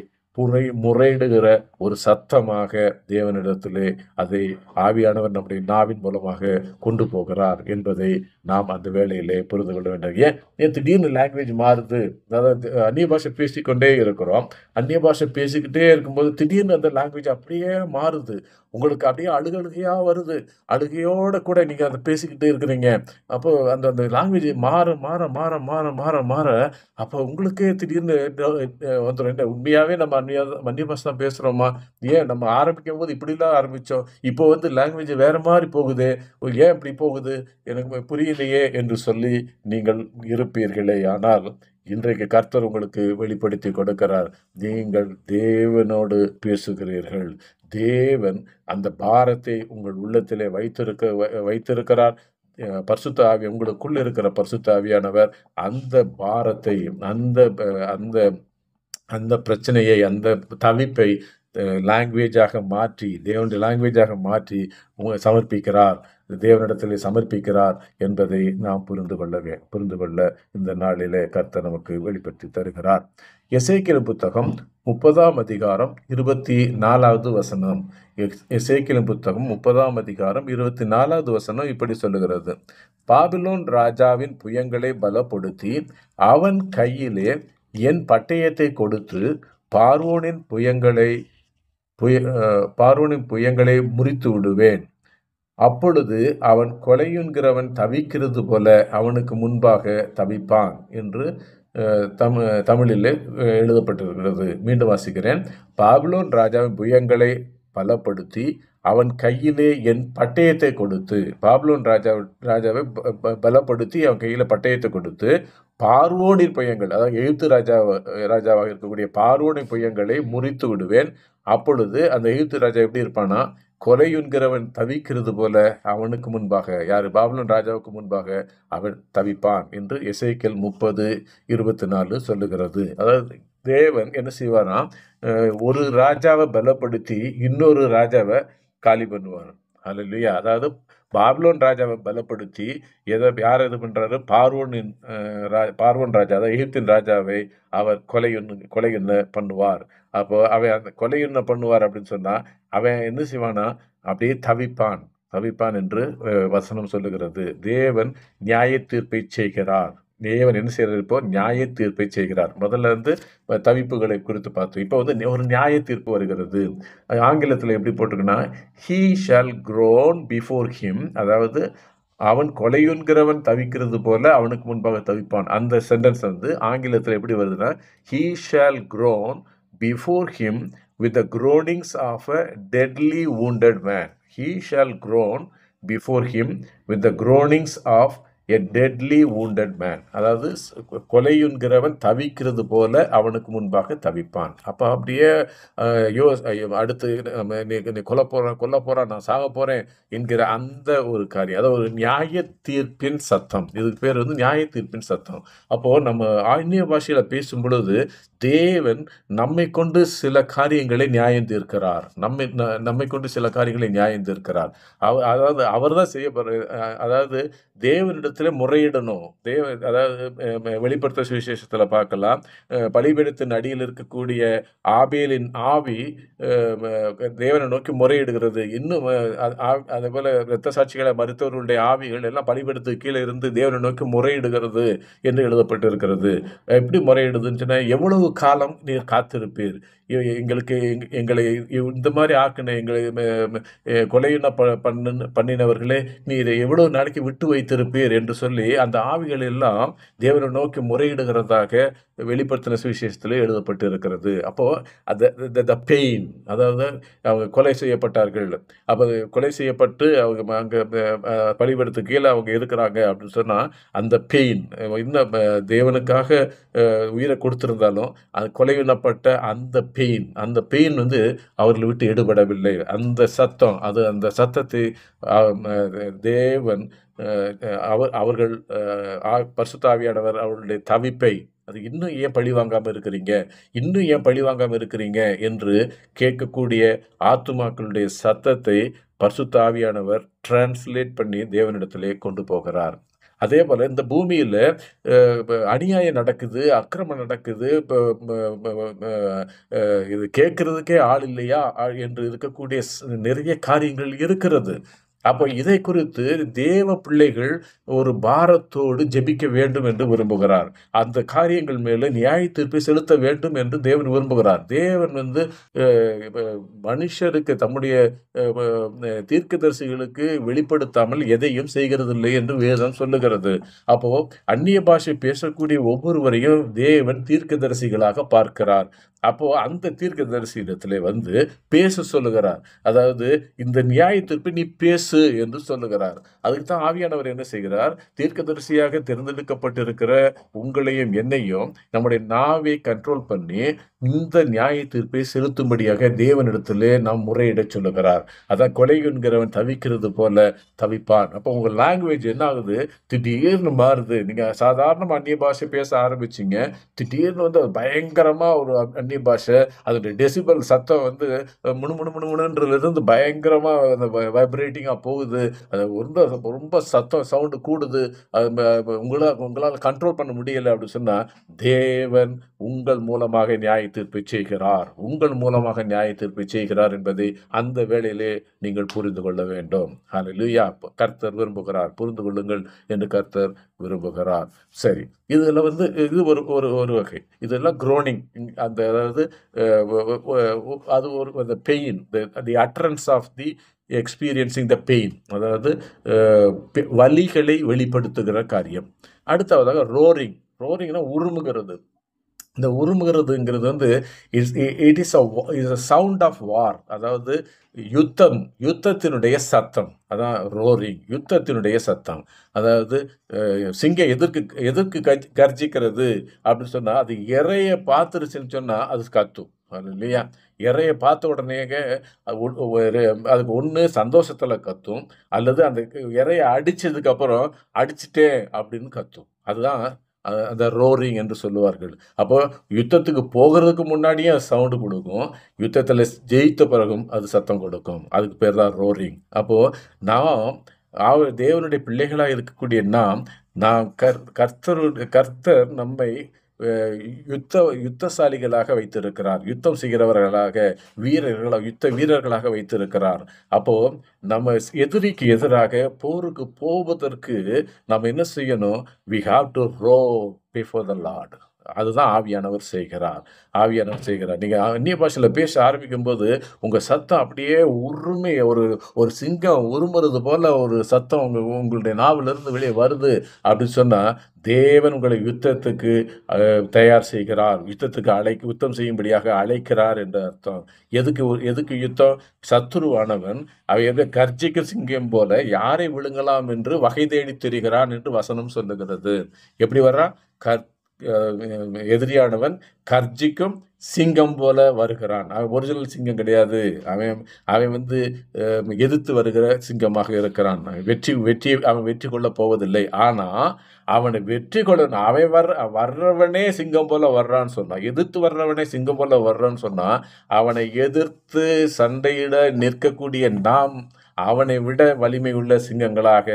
முறையிடுகிற ஒரு சத்தமாக தேவனிடத்திலே அதை ஆவியானவர் நம்முடைய நாவின் மூலமாக கொண்டு போகிறார் என்பதை நாம் அந்த வேளையிலே புரிந்து கொள்ள வேண்டும். ஏன் திடீர்னு லாங்குவேஜ் மாறுது? அதாவது அந்நிய பாஷை பேசிக்கொண்டே இருக்கிறோம். அந்நிய பாஷை பேசிக்கிட்டே இருக்கும்போது திடீர்னு அந்த லாங்குவேஜ் அப்படியே மாறுது. உங்களுக்கு அப்படியே அழுகையா வருது. அழுகையோட கூட நீங்க அதை பேசிக்கிட்டே இருக்கிறீங்க. அப்போ அந்த அந்த லாங்குவேஜ் மாற மாற மாற மாற மாற மாற அப்போ உங்களுக்கே திடீர்னு வந்துடும். உண்மையாவே நம்ம அந்நிய பாஷை தான் பேசுறோமா? ஏன் நம்ம ஆரம்பிக்கும் போது இப்படிலாம் ஆரம்பிச்சோம், இப்போ வந்து லாங்குவேஜ் வேற மாதிரி போகுது, ஏன் இப்படி போகுது, எனக்கு புரியலையே என்று சொல்லி நீங்கள் இருப்பீர்களே. ஆனால் இன்றைக்கு கர்த்தர் உங்களுக்கு வெளிப்படுத்தி கொடுக்கிறார். நீங்கள் தேவனோடு பேசுகிறீர்கள். தேவன் அந்த பாரத்தை உங்கள் உள்ளத்திலே வைத்திருக்கிறார். பரிசுத்த ஆவி, உங்களுக்குள்ள இருக்கிற பரிசுத்த ஆவியானவர் அந்த பாரத்தை, அந்த அந்த அந்த பிரச்சனையை, அந்த தவிப்பை லாங்குவேஜாக மாற்றி, தேவனுடைய லாங்குவேஜாக மாற்றி சமர்ப்பிக்கிறார், தேவனிடத்திலே சமர்ப்பிக்கிறார் என்பதை நாம் புரிந்து கொள்ள இந்த நாளிலே கர்த்தர் நமக்கு வெளிப்படுத்தி தருகிறார். எசேக்கியேல் புத்தகம் 30ஆம் அதிகாரம் 24வது வசனம். எசேக்கியேல் புத்தகம் 30ஆம் அதிகாரம் 24வது வசனம் இப்படி சொல்லுகிறது: பாபிலோன் ராஜாவின் புயங்களை பலப்படுத்தி அவன் கையிலே என் பட்டயத்தை கொடுத்து பார்வோனின் புயங்களை முறித்து விடுவேன். அப்பொழுது அவன் கொலையுண்கிறவன் தவிக்கிறது போல அவனுக்கு முன்பாக தவிப்பான் என்று தமிழிலே எழுதப்பட்டிருக்கிறது. மீண்டும் வாசிக்கிறேன். பாபிலோன் ராஜாவின் புயங்களை பலப்படுத்தி அவன் கையிலே என் பட்டயத்தை கொடுத்து, பாபிலோன் ராஜாவை பலப்படுத்தி அவன் கையில பட்டயத்தை கொடுத்து பார்வோனின் புயங்கள், அதாவது எகிப்து ராஜாவாக இருக்கக்கூடிய பார்வோனின் புயங்களை முறித்து விடுவேன். அப்பொழுது அந்த எகிப்து ராஜா எப்படி இருப்பானா? கொலையுண்கிறவன் தவிக்கிறது போல அவனுக்கு முன்பாக, யாரு? பாபிலோன் ராஜாவுக்கு முன்பாக அவன் தவிப்பான் என்று எசேக்கியேல் 30:24 சொல்லுகிறது. அதாவது தேவன் என்ன செய்வானா? ஒரு ராஜாவை பலப்படுத்தி இன்னொரு ராஜாவை காலி பண்ணுவார். அல்லேலூயா. அதாவது பாபிலோன் ராஜாவை பலப்படுத்தி யார் இது பண்றாரு? பார்வோன் ராஜா, அதாவது எகிப்தின் ராஜாவை அவர் கொலையுண்ண பண்ணுவார். அப்போ அவன் அந்த கொலையுண்ண பண்ணுவார் அப்படின்னு சொன்னா அவன் என்ன செய்வானா? அப்படியே தவிப்பான் என்று வசனம் சொல்லுகிறது. தேவன் நியாய தீர்ப்பை செய்கிறார். தேவன் என்ன செய்யறாரு? இப்போ நியாய தீர்ப்பை செய்கிறார். முதல்ல இருந்து தவிப்புகளை குறித்து பார்த்தோம். இப்போ வந்து ஒரு நியாய தீர்ப்பு வருகிறது. ஆங்கிலத்தில் எப்படி போட்டிருக்குன்னா, he shall groan before him, அதாவது அவன் கொலையுண்கிறவன் தவிக்கிறது போல அவனுக்கு முன்பாக தவிப்பான். அந்த சென்டென்ஸ் வந்து ஆங்கிலத்தில் எப்படி வருதுன்னா, he shall groan before him with the groanings of a deadly wounded man. He shall groan before him with the groanings of a deadly wounded man. அதாவது கொலையுண்கிறவன் தவிக்கிறது போல அவனுக்கு முன்பாக தவிப்பான். அப்போ அப்படியே அடுத்து நீ கொல்ல போறான், நான் சாக போறேன் என்கிற அந்த ஒரு காரியம், அதாவது ஒரு நியாய தீர்ப்பின் சத்தம். இதுக்கு பேர் வந்து நியாய தீர்ப்பின் சத்தம். அப்போ நம்ம அந்நிய பாஷையில பேசும் பொழுது தேவன் நம்மை கொண்டு சில காரியங்களை நியாயம் தீர்க்கிறார். நம்மை கொண்டு சில காரியங்களை நியாயம் தீர்க்கிறார். அதாவது அவர் தான் அதாவது தேவனிடத்திலே முறையிடணும். அதாவது வெளிப்படுத்தல் சுவிசேஷத்துல பார்க்கலாம். பலிபீடத்தின் அடியில் இருக்கக்கூடிய ஆபேலின் ஆவி தேவனை நோக்கி முறையிடுகிறது. இன்னும் அதே போல இரத்த சாட்சிகளை மருத்துவர்களுடைய ஆவிகள் எல்லாம் பலிபீடத்துக்கு கீழே இருந்து தேவனை நோக்கி முறையிடுகிறது என்று எழுதப்பட்டு இருக்கிறது. எப்படி முறையிடுதுன்னு சொன்னா, எவ்வளவு காலம் நீர் காத்திருப்பீர்? எங்களை இந்த மாதிரி ஆக்கின எங்களை கொலையின பண்ணினவர்களே, நீர் எவ்வளவு நாளைக்கு விட்டு வைத்திருப்பீர் என்று சொல்லி அந்த ஆவிகள் எல்லாம் தேவனை நோக்கி முறையிடுகிறதாக வெளிப்படுத்தின சுவிசேஷத்தில் எழுதப்பட்டு இருக்கிறது. அப்போ அந்த பெயின், அதாவது அவங்க கொலை செய்யப்பட்டார்கள். அப்போ கொலை செய்யப்பட்டு அவங்க அங்கே பலிபீடத்துக்கு கீழே அவங்க இருக்கிறாங்க அப்படின்னு சொன்னால், அந்த பெயின், இன்னும் தேவனுக்காக உயிரை கொடுத்திருந்தாலும் அது கொலையிடப்பட்ட அந்த பெயின் வந்து அவர்களை விட்டு எடுபடவில்லை. அந்த சத்தம், அந்த சத்தத்தை தேவன் அவர்கள் பரிசுத்த ஆவியானவர் அவர்களுடைய தவிப்பை, அது இன்னும் ஏன் பழி வாங்காமல் இருக்கிறீங்க, இன்னும் ஏன் பழி வாங்காமல் இருக்கிறீங்க என்று கேட்கக்கூடிய ஆத்துமாக்களுடைய சத்தத்தை பரிசுத்த ஆவியானவர் டிரான்ஸ்லேட் பண்ணி தேவனிடத்திலே கொண்டு போகிறார். அதே போல இந்த பூமியில் அநியாயம் நடக்குது, அக்கிரமம் நடக்குது, இது கேட்கறதுக்கே ஆள் இல்லையா என்று இருக்கக்கூடிய நிறைய காரியங்கள் இருக்கிறது. அப்போ இதை குறித்து தேவ பிள்ளைகள் ஒரு பாரத்தோடு ஜெபிக்க வேண்டும் என்று விரும்புகிறார். அந்த காரியங்கள் மேலே நியாய தீர்ப்பை செலுத்த வேண்டும் என்று தேவன் விரும்புகிறார். தேவன் வந்து மனுஷருக்கு, தம்முடைய தீர்க்கதரிசிகளுக்கு வெளிப்படுத்தாமல் எதையும் செய்கிறதில்லை என்று வேதம் சொல்லுகிறது. அப்போ அந்நிய பாஷை பேசக்கூடிய ஒவ்வொருவரையும் தேவன் தீர்க்கதரிசிகளாக பார்க்கிறார். அப்போ அந்த தீர்க்கதரிசியிடத்திலே வந்து பேச சொல்லுகிறார். அதாவது இந்த நியாய தீர்ப்பை நீ பேசு என்று சொல்லுகிறார். அதுக்கு தான் ஆவியானவர் என்ன செய்கிறார்? தீர்க்கதரிசியாக தேர்ந்தெடுக்கப்பட்டிருக்கிற உங்களையும் என்னையும் நம்முடைய நாவை கண்ட்ரோல் பண்ணி இந்த நியாய தீர்ப்பை செலுத்தும்படியாக தேவனிடத்திலே நாம் முறையிட சொல்லுகிறார். அதான் கொலை என்கிறவன் தவிக்கிறது போல தவிப்பான். அப்போ உங்க லாங்குவேஜ் என்ன ஆகுது? திடீர்னு மாறுது. நீங்க சாதாரண அந்நிய பாஷை பேச ஆரம்பிச்சிங்க, திடீர்னு வந்து பயங்கரமா ஒரு அந்நிய பாஷை, அதோட டெசிபல் சத்தம் வந்து முணுமுணுன்றதுலேருந்து பயங்கரமா வைப்ரேட்டிங்கா போகுது. அது ரொம்ப சத்தம் சவுண்டு கூடுது. உங்களால் கண்ட்ரோல் பண்ண முடியலை அப்படின்னு சொன்னா, தேவன் உங்கள் மூலமாக நியாய தீர்ப்பை செய்கிறார். உங்கள் மூலமாக நியாய தீர்ப்பை செய்கிறார் என்பதை அந்த வேளையிலே நீங்கள் புரிந்து கொள்ள வேண்டும். ஹல்லேலூயா. கர்த்தர் விரும்புகிறார், புரிந்து கொள்ளுங்கள் என்று கர்த்தர் விரும்புகிறார். சரி, இதுல வந்து இது ஒரு வகை. இதெல்லாம் குரோனிங், அந்த அதாவது அது ஒரு pain, the utterance of the experiencing the pain, அதாவது வலிகளை வெளிப்படுத்துகிற காரியம். அடுத்ததாக ரோரிங்னா உருமுகிறது. இந்த உருமுகிறதுங்கிறது வந்து it is a sound of war, அதாவது யுத்தத்தினுடைய சத்தம். அதான் ரோரிங், யுத்தத்தினுடைய சத்தம். அதாவது சிங்கம் எதற்கு கர்ஜிக்கிறது அப்படின்னு சொன்னால், அது இறைய பார்த்துருச்சுன்னு சொன்னால் அது கத்தும் இல்லையா? இறைய பார்த்த உடனே அதுக்கு ஒன்று சந்தோஷத்தில் கத்தும், அல்லது அந்த இறைய அடித்ததுக்கப்புறம் அடிச்சுட்டேன் அப்படின்னு கத்தும். அதுதான் அந்த ரோரிங் என்று சொல்லுவார்கள். அப்போ யுத்தத்துக்கு போகிறதுக்கு முன்னாடியே அது சவுண்டு கொடுக்கும், யுத்தத்தில் ஜெயித்த பிறகும் அது சத்தம் கொடுக்கும். அதுக்கு பேர் தான் ரோரிங். அப்போது நாம் தேவனுடைய பிள்ளைகளாக இருக்கக்கூடிய நாம் கர்த்தர் நம்மை யுத்தசாலிகளாக வைத்திருக்கிறார், யுத்தம் செய்கிறவர்களாக, யுத்த வீரர்களாக வைத்திருக்கிறார். அப்போ நம்ம எதிரிக்கு எதிராக போருக்கு போவதற்கு நம்ம என்ன செய்யணும்? we have to roar before the Lord. அதுதான் ஆவியானவர் செய்கிறார். நீங்கள் அந்நிய பாஷையில் பேச ஆரம்பிக்கும் போது உங்கள் சத்தம் அப்படியே உரிமை, ஒரு சிங்கம் உருமுறது போல ஒரு சத்தம் உங்களுடைய நாவிலிருந்து வெளியே வருது அப்படின்னு சொன்னால், தேவன் உங்களை யுத்தத்துக்கு தயார் செய்கிறார், யுத்தம் செய்யும்படியாக அழைக்கிறார் என்ற அர்த்தம். எதுக்கு யுத்தம்? சத்துருவானவன் அவன் கர்ஜிக்க சிங்கம் போல யாரை விழுங்கலாம் என்று வகை தேடி தெரிகிறான் என்று வசனம் சொல்லுகிறது. எப்படி வர்றான்? எதிரியானவன் கர்ஜிக்கும் சிங்கம் போல வருகிறான். அவன் ஒரிஜினல் சிங்கம் கிடையாது. அவன் அவன் வந்து எதிர்த்து வருகிற சிங்கமாக இருக்கிறான். அவன் வெற்றி கொள்ள போவதில்லை. ஆனா அவனை வெற்றி கொள்ளணும். அவன் வர்றவனே சிங்கம் போல வர்றான்னு சொன்னான். எதிர்த்து வர்றவனே சிங்கம் போல வர்றான்னு சொன்னா, அவனை எதிர்த்து சண்டையிட நிற்கக்கூடிய நாம் அவனை விட வலிமை உள்ள சிங்கங்களாக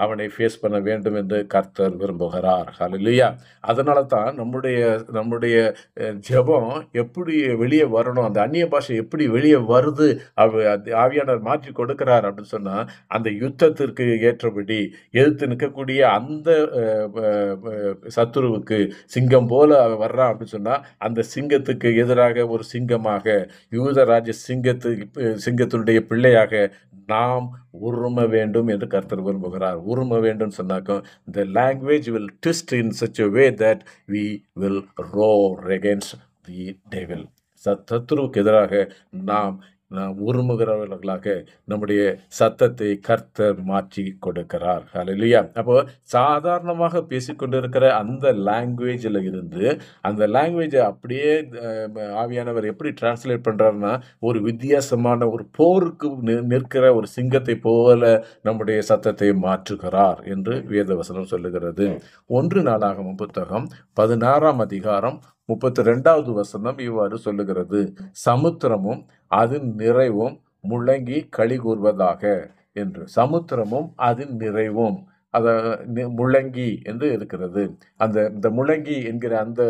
அவனை ஃபேஸ் பண்ண வேண்டும் என்று கர்த்தர் விரும்புகிறார். ஹல்லேலூயா. அதனால தான் நம்முடைய ஜெபம் எப்படி வெளியே வரணும், அந்த அந்நிய பாஷை எப்படி வெளியே வருது, ஆவியானவர் மாற்றி கொடுக்கிறார் அப்படின்னு சொன்னா, அந்த யுத்தத்திற்கு ஏற்றபடி எதிர்த்து நிற்கக்கூடிய அந்த சத்துருவுக்கு சிங்கம் போல அவன் வர்றான் அப்படின்னு சொன்னா, அந்த சிங்கத்துக்கு எதிராக ஒரு சிங்கமாக, யூதராஜ்ய சிங்கத்தினுடைய பிள்ளையாக நாம் உரும வேண்டும் என்று கர்த்தர் விரும்புகிறார். உரும வேண்டும் சொன்னாக்கும், the language will twist in such a way that we will roar against the devil. சத்துருவுக்கு எதிராக நாம் உருமுகிறவர்களாக நம்முடைய சத்தத்தை கர்த்தர் மாற்றி கொடுக்கிறார். ஹல்லேலூயா. அப்போ சாதாரணமாக பேசிக்கொண்டிருக்கிற அந்த லாங்குவேஜில் இருந்து அந்த லாங்குவேஜை அப்படியே ஆவியானவர் எப்படி டிரான்ஸ்லேட் பண்றாருன்னா, ஒரு வித்தியாசமான ஒரு போருக்கு நிற்கிற ஒரு சிங்கத்தை போல நம்முடைய சத்தத்தை மாற்றுகிறார் என்று வேதவசனம் சொல்லுகிறது. 1 நாளாகமம் புத்தகம் 16ஆம் அதிகாரம் 32வது வசனம் இவ்வாறு சொல்லுகிறது, சமுத்திரமும் அதன் நிறைவும் முழங்கி களி கூர்வதாக என்று. சமுத்திரமும் அதன் நிறைவும் முழங்கி என்று இருக்கிறது. இந்த முழங்கி என்கிற அந்த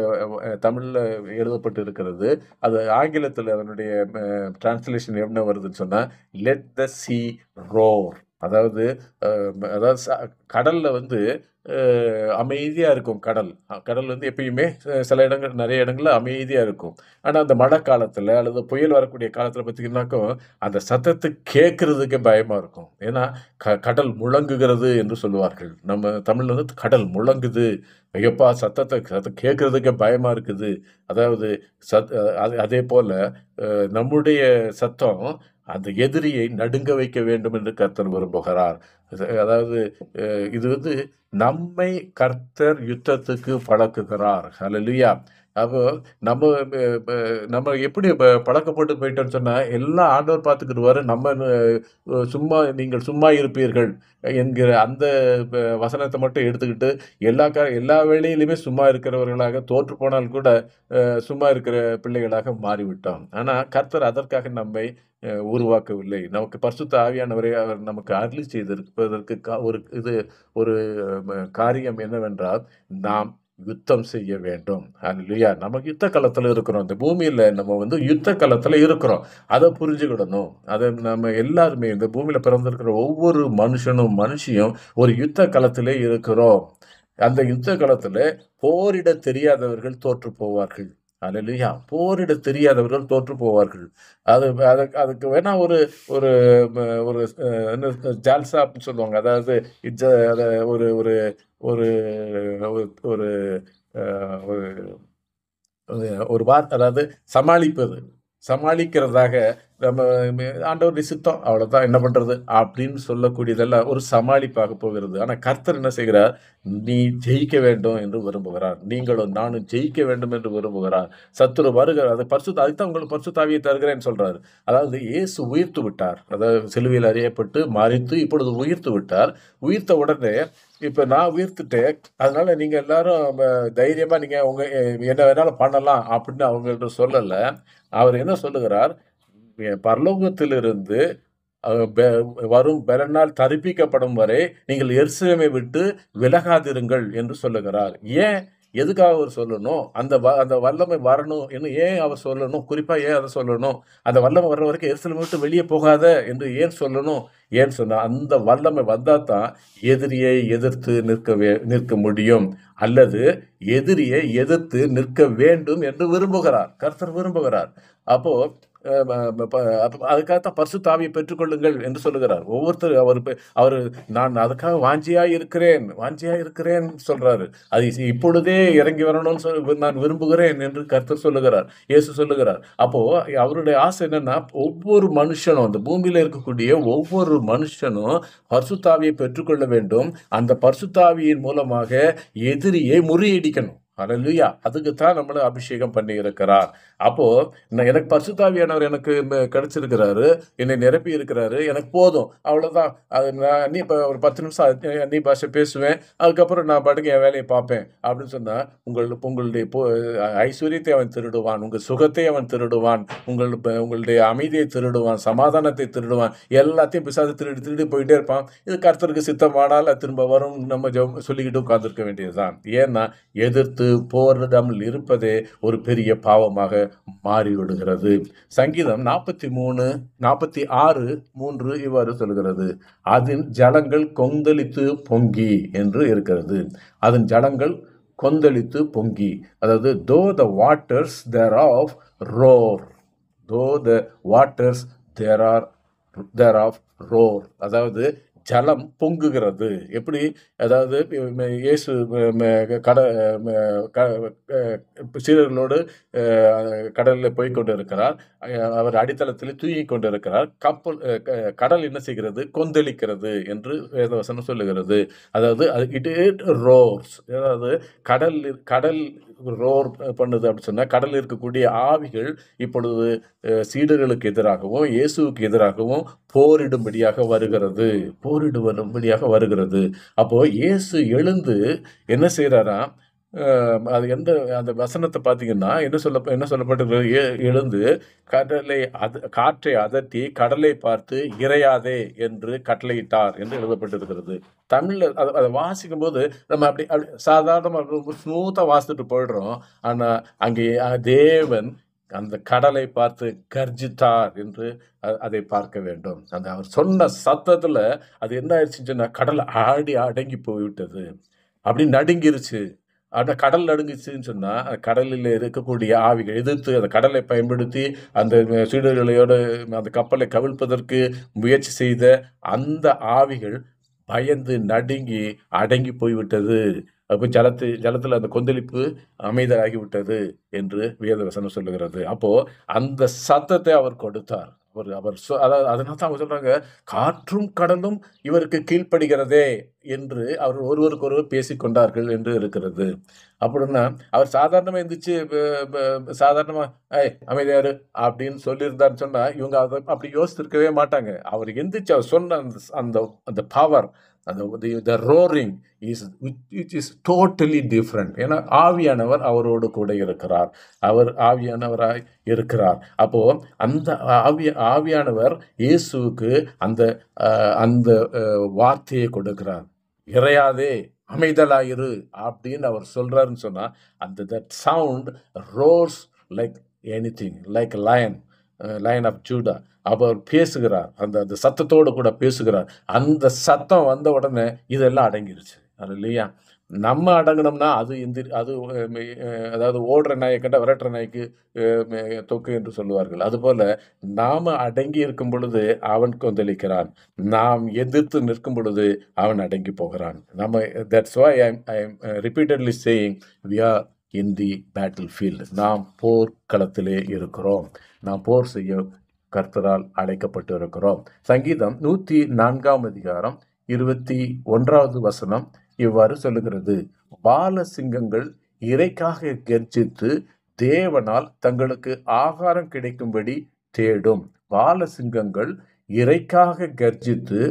தமிழில் எழுதப்பட்டு இருக்கிறது. அது ஆங்கிலத்தில் அதனுடைய டிரான்ஸ்லேஷன் என்ன வருதுன்னு சொன்னால், லெட் த சீ ரோர். அதாவது கடல்ல வந்து அமைதியாக இருக்கும். கடல் வந்து எப்பயுமே சில இடங்கள், நிறைய இடங்கள்ல அமைதியாக இருக்கும். ஆனால் அந்த மழை காலத்தில் அல்லது புயல் வரக்கூடிய காலத்தில் பார்த்தீங்கன்னாக்கும் அந்த சத்தத்தை கேட்கறதுக்கே பயமாக இருக்கும். ஏன்னா கடல் முழங்குகிறது என்று சொல்லுவார்கள். நம்ம தமிழில் வந்து கடல் முழங்குது, ஐயப்பா சத்தத்தை கேட்கறதுக்கே பயமாக இருக்குது. அதாவது அதே போல் நம்முடைய சத்தம் அந்த எதிரியை நடுங்க வைக்க வேண்டும் என்று கர்த்தர் விரும்புகிறார். அதாவது இது வந்து நம்மை கர்த்தர் யுத்தத்துக்கு பழக்குகிறார். ஹல்லேலூயா. அப்போ நம்ம எப்படி பழக்கப்பட்டு போயிட்டோம்னு சொன்னால், எல்லாம் ஆண்டவர் பார்த்துக்கிடுவாரு, நம்ம நீங்கள் சும்மா இருப்பீர்கள் என்கிற அந்த வசனத்தை மட்டும் எடுத்துக்கிட்டு எல்லா வேளையிலுமே சும்மா இருக்கிறவர்களாக, தோற்று போனால் கூட சும்மா இருக்கிற பிள்ளைகளாக மாறிவிட்டோம். ஆனால் கர்த்தர் அதற்காக நம்மை உருவாக்கவில்லை. நமக்கு பரிசுத்த ஆவியானவரை அவர் நமக்கு அருளி செய்திருப்பதற்கு ஒரு காரியம் என்னவென்றால், நாம் யுத்தம் செய்ய வேண்டும். ஹல்லேலூயா. நம்ம யுத்த களத்தில் இருக்கிறோம். இந்த பூமியில் நம்ம வந்து யுத்த களத்தில் இருக்கிறோம். அதை புரிஞ்சுக்கிடணும். அதை நம்ம எல்லாருமே இந்த பூமியில் பிறந்திருக்கிற ஒவ்வொரு மனுஷியும் ஒரு யுத்த களத்திலே இருக்கிறோம். அந்த யுத்த களத்தில் போரிட தெரியாதவர்கள் தோற்று போவார்கள். ஹல்லேலூயா. போரிட தெரியாதவர்கள் தோற்று போவார்கள். அதுக்கு வேணா ஒரு ஒரு ஒரு ஜால்சா அப்படின்னு சொல்லுவாங்க. அதாவது ஒரு ஒரு ஒரு ஒரு ஒரு வார்த்தை, அதாவது சமாளிக்கிறதாக நம்ம ஆண்டவருடைய சித்தம், அவ்வளோதான், என்ன பண்ணுறது அப்படின்னு சொல்லக்கூடியதெல்லாம் ஒரு சமாளிப்பாக போகிறது. ஆனால் கர்த்தர் என்ன செய்கிறார்? நீ ஜெயிக்க வேண்டும் என்று விரும்புகிறார். நீங்களும் நானும் ஜெயிக்க வேண்டும் என்று விரும்புகிறார். சத்துரு வருகிறார். அதுதான் உங்களுக்கு பரிசுத்த ஆவியை தருகிறேன்னு சொல்கிறார். அதாவது இயேசு உயிர்த்து விட்டார். அதாவது சிலுவையில் அறியப்பட்டு மரித்து இப்பொழுது உயிர்த்து விட்டார். உயிர்த்த உடனே இப்போ நான் உயிர்த்துட்டேன், அதனால நீங்கள் எல்லாரும் தைரியமாக நீங்கள் என்ன வேணாலும் பண்ணலாம் அப்படின்னு அவங்கள்ட்ட சொல்லலை. அவர் என்ன சொல்லுகிறார்? பரலோகத்திலிருந்து வரும் பலனால் தரிப்பிக்கப்படும் வரை நீங்கள் எருசலேமை விட்டு விலகாதிருங்கள் என்று சொல்லுகிறார். எதுக்காக அவர் சொல்லணும்? அந்த வல்லமை வரணும் என்று ஏன் அவர் சொல்லணும்? குறிப்பாக ஏன் அதை சொல்லணும்? அந்த வல்லமை வர்ற வரைக்கும் எருசலேமை விட்டு வெளியே போகாத என்று ஏன் சொல்லணும்? ஏன்னு சொன்னால், அந்த வல்லமை வந்தால் தான் எதிரியை எதிர்த்து நிற்க முடியும், அல்லது எதிரியை எதிர்த்து நிற்க வேண்டும் என்று விரும்புகிறார். கர்த்தர் விரும்புகிறார். அப்போ அதுக்காகத்தான் பரிசுத்த ஆவியை பெற்றுக்கொள்ளுங்கள் என்று சொல்லுகிறார். ஒவ்வொருத்தர் அவர் நான் அதுக்காக வாஞ்சியா இருக்கிறேன் சொல்றாரு. அது இப்பொழுதே இறங்கி வரணும்னு நான் விரும்புகிறேன் என்று கர்த்தர் சொல்லுகிறார், இயேசு சொல்லுகிறார். அப்போ அவருடைய ஆசை என்னன்னா, ஒவ்வொரு மனுஷனும், அந்த பூமியில இருக்கக்கூடிய ஒவ்வொரு மனுஷனும் பரிசுத்த ஆவியை பெற்றுக்கொள்ள வேண்டும். அந்த பரிசுத்த ஆவியின் மூலமாக எதிரியை முறியடிக்கணும். ஹல்லேலூயா! அதுக்கு தான் நம்மள அபிஷேகம் பண்ணி இருக்கிறார். அப்போ எனக்கு பரிசுத்த ஆவியானவர் எனக்கு கிடைச்சிருக்கிறாரு. என்னை நிரப்பி இருக்கிறாரு. எனக்கு போதும். அவ்வளவுதான். அது நான் இப்ப ஒரு 10 நிமிஷம் அந்நிய பாஷை பேசுவேன். அதுக்கப்புறம் நான் பாட்டுக்கு என் வேலைய பார்ப்பேன். அப்படின்னு சொன்னா, உங்களுடைய ஐஸ்வரியத்தை அவன் திருடுவான். உங்க சுகத்தை அவன் திருடுவான். உங்களுடைய அமைதியை திருடுவான். சமாதானத்தை திருடுவான். எல்லாத்தையும் பிசாசு திருடி திருடி போயிட்டே இருப்பான். இது கர்த்தருக்கு சித்தமானால் அது திரும்ப வரும். நம்ம சொல்லிக்கிட்டு உட்கார்ந்திருக்க வேண்டியதுதான். ஏன்னா எதிர்த்து போரிடாமல் இருப்பதே ஒரு பெரிய பாவமாக மாறிவிடுகிறது. சங்கீதம் 46:3 இவ்வாறு சொல்கிறது. அதன் ஜலங்கள் கொந்தளித்து பொங்கி என்று இருக்கிறது. அதன் ஜலங்கள் கொந்தளித்து பொங்கி, அதாவது though the waters thereof roar, though the waters thereof roar, அதாவது ஜலம் பொங்குகிறது. எப்படி? அதாவது இயேசு சீடர்களோடு கடலில் போய் கொண்டு இருக்கிறார். அவர் அடித்தளத்தில் தூங்கி கொண்டு இருக்கிறார். கடல் என்ன செய்கிறது? கொந்தளிக்கிறது என்று வேதவசனம் சொல்லுகிறது. அதாவது இட் ரோர்ஸ், அதாவது கடல் ரோர் பண்ணுது அப்படின்னு சொன்னா, கடலில் இருக்கக்கூடிய ஆவிகள் இப்பொழுது சீடர்களுக்கு எதிராகவும் இயேசுவுக்கு எதிராகவும் போரிடும்படியாக வருகிறது. அப்போ இயேசு எழுந்து என்ன செய்யறாராம்? அது அந்த வசனத்தை பார்த்தீங்கன்னா என்ன சொல்லப்பட்டிருக்கிறது? எழுந்து காற்றை அதட்டி கடலை பார்த்து இறையாதே என்று கட்டளையிட்டார் என்று எழுதப்பட்டிருக்கிறது. தமிழ்ல அதை வாசிக்கும் போது நம்ம அப்படி சாதாரணமாக ரொம்ப ஸ்மூத்தா வாசித்துட்டு போயிடுறோம். ஆனா அங்கே தேவன் அந்த கடலை பார்த்து கர்ஜித்தார் என்று அதை பார்க்க வேண்டும். அந்த அவர் சொன்ன சத்தத்துல அது என்ன ஆயிடுச்சுன்னா, கடல் ஆடி அடங்கி போய்விட்டது. அப்படி நடுங்கிருச்சு. ஆனா கடல் நடுங்குச்சுன்னு சொன்னா, கடலில் இருக்கக்கூடிய ஆவிகள் எதிர்த்து அந்த கடலை பயன்படுத்தி அந்த சீடர்களோடு அந்த கப்பலை கவிழ்ப்பதற்கு முயற்சி செய்த அந்த ஆவிகள் பயந்து நடுங்கி அடங்கி போய்விட்டது. அப்போ ஜலத்தில் அந்த கொந்தளிப்பு அமைதலாகிவிட்டது என்று வேதவசனம் சொல்லுகிறது. அப்போ அந்த சத்தத்தை அவர் கொடுத்தார். அதாவது அதனால தான் அவங்க சொல்றாங்க, காற்றும் கடலும் இவருக்கு கீழ்ப்படுகிறதே என்று அவர் ஒருவருக்கு ஒருவர் பேசிக்கொண்டார்கள் என்று இருக்கிறது. அப்படின்னா அவர் சாதாரணமா எந்திரிச்சு சாதாரணமா அமைதியாரு அப்படின்னு சொல்லியிருந்தாருன்னு சொன்னா, இவங்க அதை அப்படி யோசித்திருக்கவே மாட்டாங்க. அவர் எந்திரிச்சு அவர் சொன்ன அந்த power, the roaring is totally different. ஏன்னா ஆவியானவர் அவரோடு கூட இருக்கிறார். அவர் ஆவியானவராய் இருக்கிறார். அப்போ அந்த ஆவியானவர் இயேசுவுக்கு அந்த வார்த்தையை கொடுக்கிறார். இறையாதே, அமைதலாயிரு அப்படின்னு அவர் சொல்றாருன்னு சொன்னா, that sound roars like anything, like lion of Judah. அவர் பேசுகிறார். அந்த சத்தத்தோடு கூட பேசுகிறார். அந்த சத்தம் வந்த உடனே இதெல்லாம் அடங்கிருச்சு. இல்லையா? நம்ம அடங்கணும்னா அது அதாவது ஓடுற நாயை கண்டா விரட்டுற நாய்க்கு தொக்கு என்று சொல்லுவார்கள். அதுபோல நாம அடங்கி இருக்கும் பொழுது அவன் கொந்தளிக்கிறான். நாம் எதிர்த்து நிற்கும் பொழுது அவன் அடங்கி போகிறான். that's why I'm repeatedly saying we are in the battlefield. நாம் போர்க்களத்திலே இருக்கிறோம். நாம் போர் செய்ய கர்த்தரால் அழைக்கப்பட்டு இருக்கிறோம். சங்கீதம் 104 21 இவ்வாறு சொல்லுகிறது. பாலசிங்கங்கள் இரைக்காக கர்ஜித்து தேவனால் தங்களுக்கு ஆகாரம் கிடைக்கும்படி தேடும். பாலசிங்கங்கள் இரைக்காக கர்ஜித்து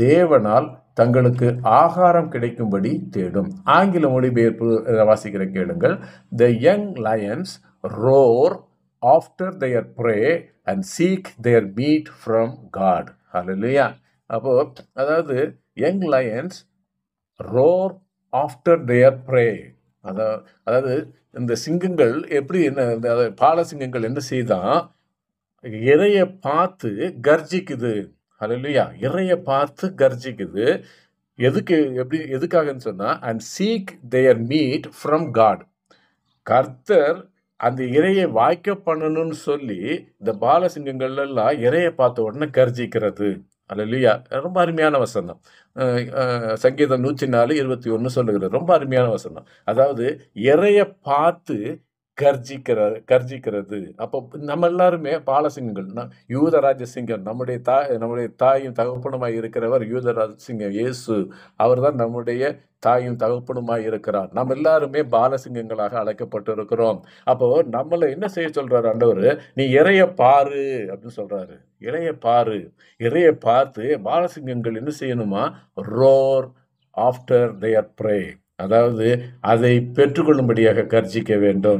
தேவனால் தங்களுக்கு ஆகாரம் கிடைக்கும்படி தேடும். ஆங்கில மொழிபெயர்ப்பு வாசிக்கிற கேளுங்கள். The young lions roar after their prey and seek their meat from God. Hallelujah. அப்போ அதாவது young lions roar after their prey. அதாவது இந்த சிங்கங்கள் எப்படி பால சிங்கங்கள் என்ன செய்தான்? இரையை பார்த்து கர்ஜிக்குது. ஹல்லேலூயா. இரையை பார்த்து கர்ஜிக்குது. எதுக்காகன்னு சொன்னா, and seek their meat from God. கர்த்தர் அந்த இரையை வாய்க்க பண்ணணும்னு சொல்லி இந்த பாலசிங்கங்கள் எல்லாம் இரையை பார்த்த உடனே கர்ஜிக்கிறது. அல்லேலூயா. ரொம்ப அருமையான வசனம். சங்கீதம் 104:21 சொல்லுகிறது. ரொம்ப அருமையான வசனம். அதாவது இரையை பார்த்து கர்ஜிக்கிறது. அப்போ நம்ம எல்லாருமே பாலசிங்கங்கள். யூதராஜ சிங்கம். நம்முடைய தாயும் தகப்பனுமாய் இருக்கிறவர் யூதராஜ சிங்கம் இயேசு. அவர்தான் நம்முடைய தாயும் தகப்பனுமாய் இருக்கிறார். நம்ம எல்லாருமே பாலசிங்கங்களாக அழைக்கப்பட்டிருக்கிறோம். அப்போ நம்மள என்ன செய்ய சொல்றாரு ஆண்டவரு? "நீ இரைய பாரு" அப்படின்னு சொல்றாரு. இரைய பாரு. இரைய பார்த்து பாலசிங்கங்கள் என்ன செய்யணுமா? Roar after their pray. அதாவது அதை பெற்றுக்கொள்ளும்படியாக கர்ஜிக்க வேண்டும்.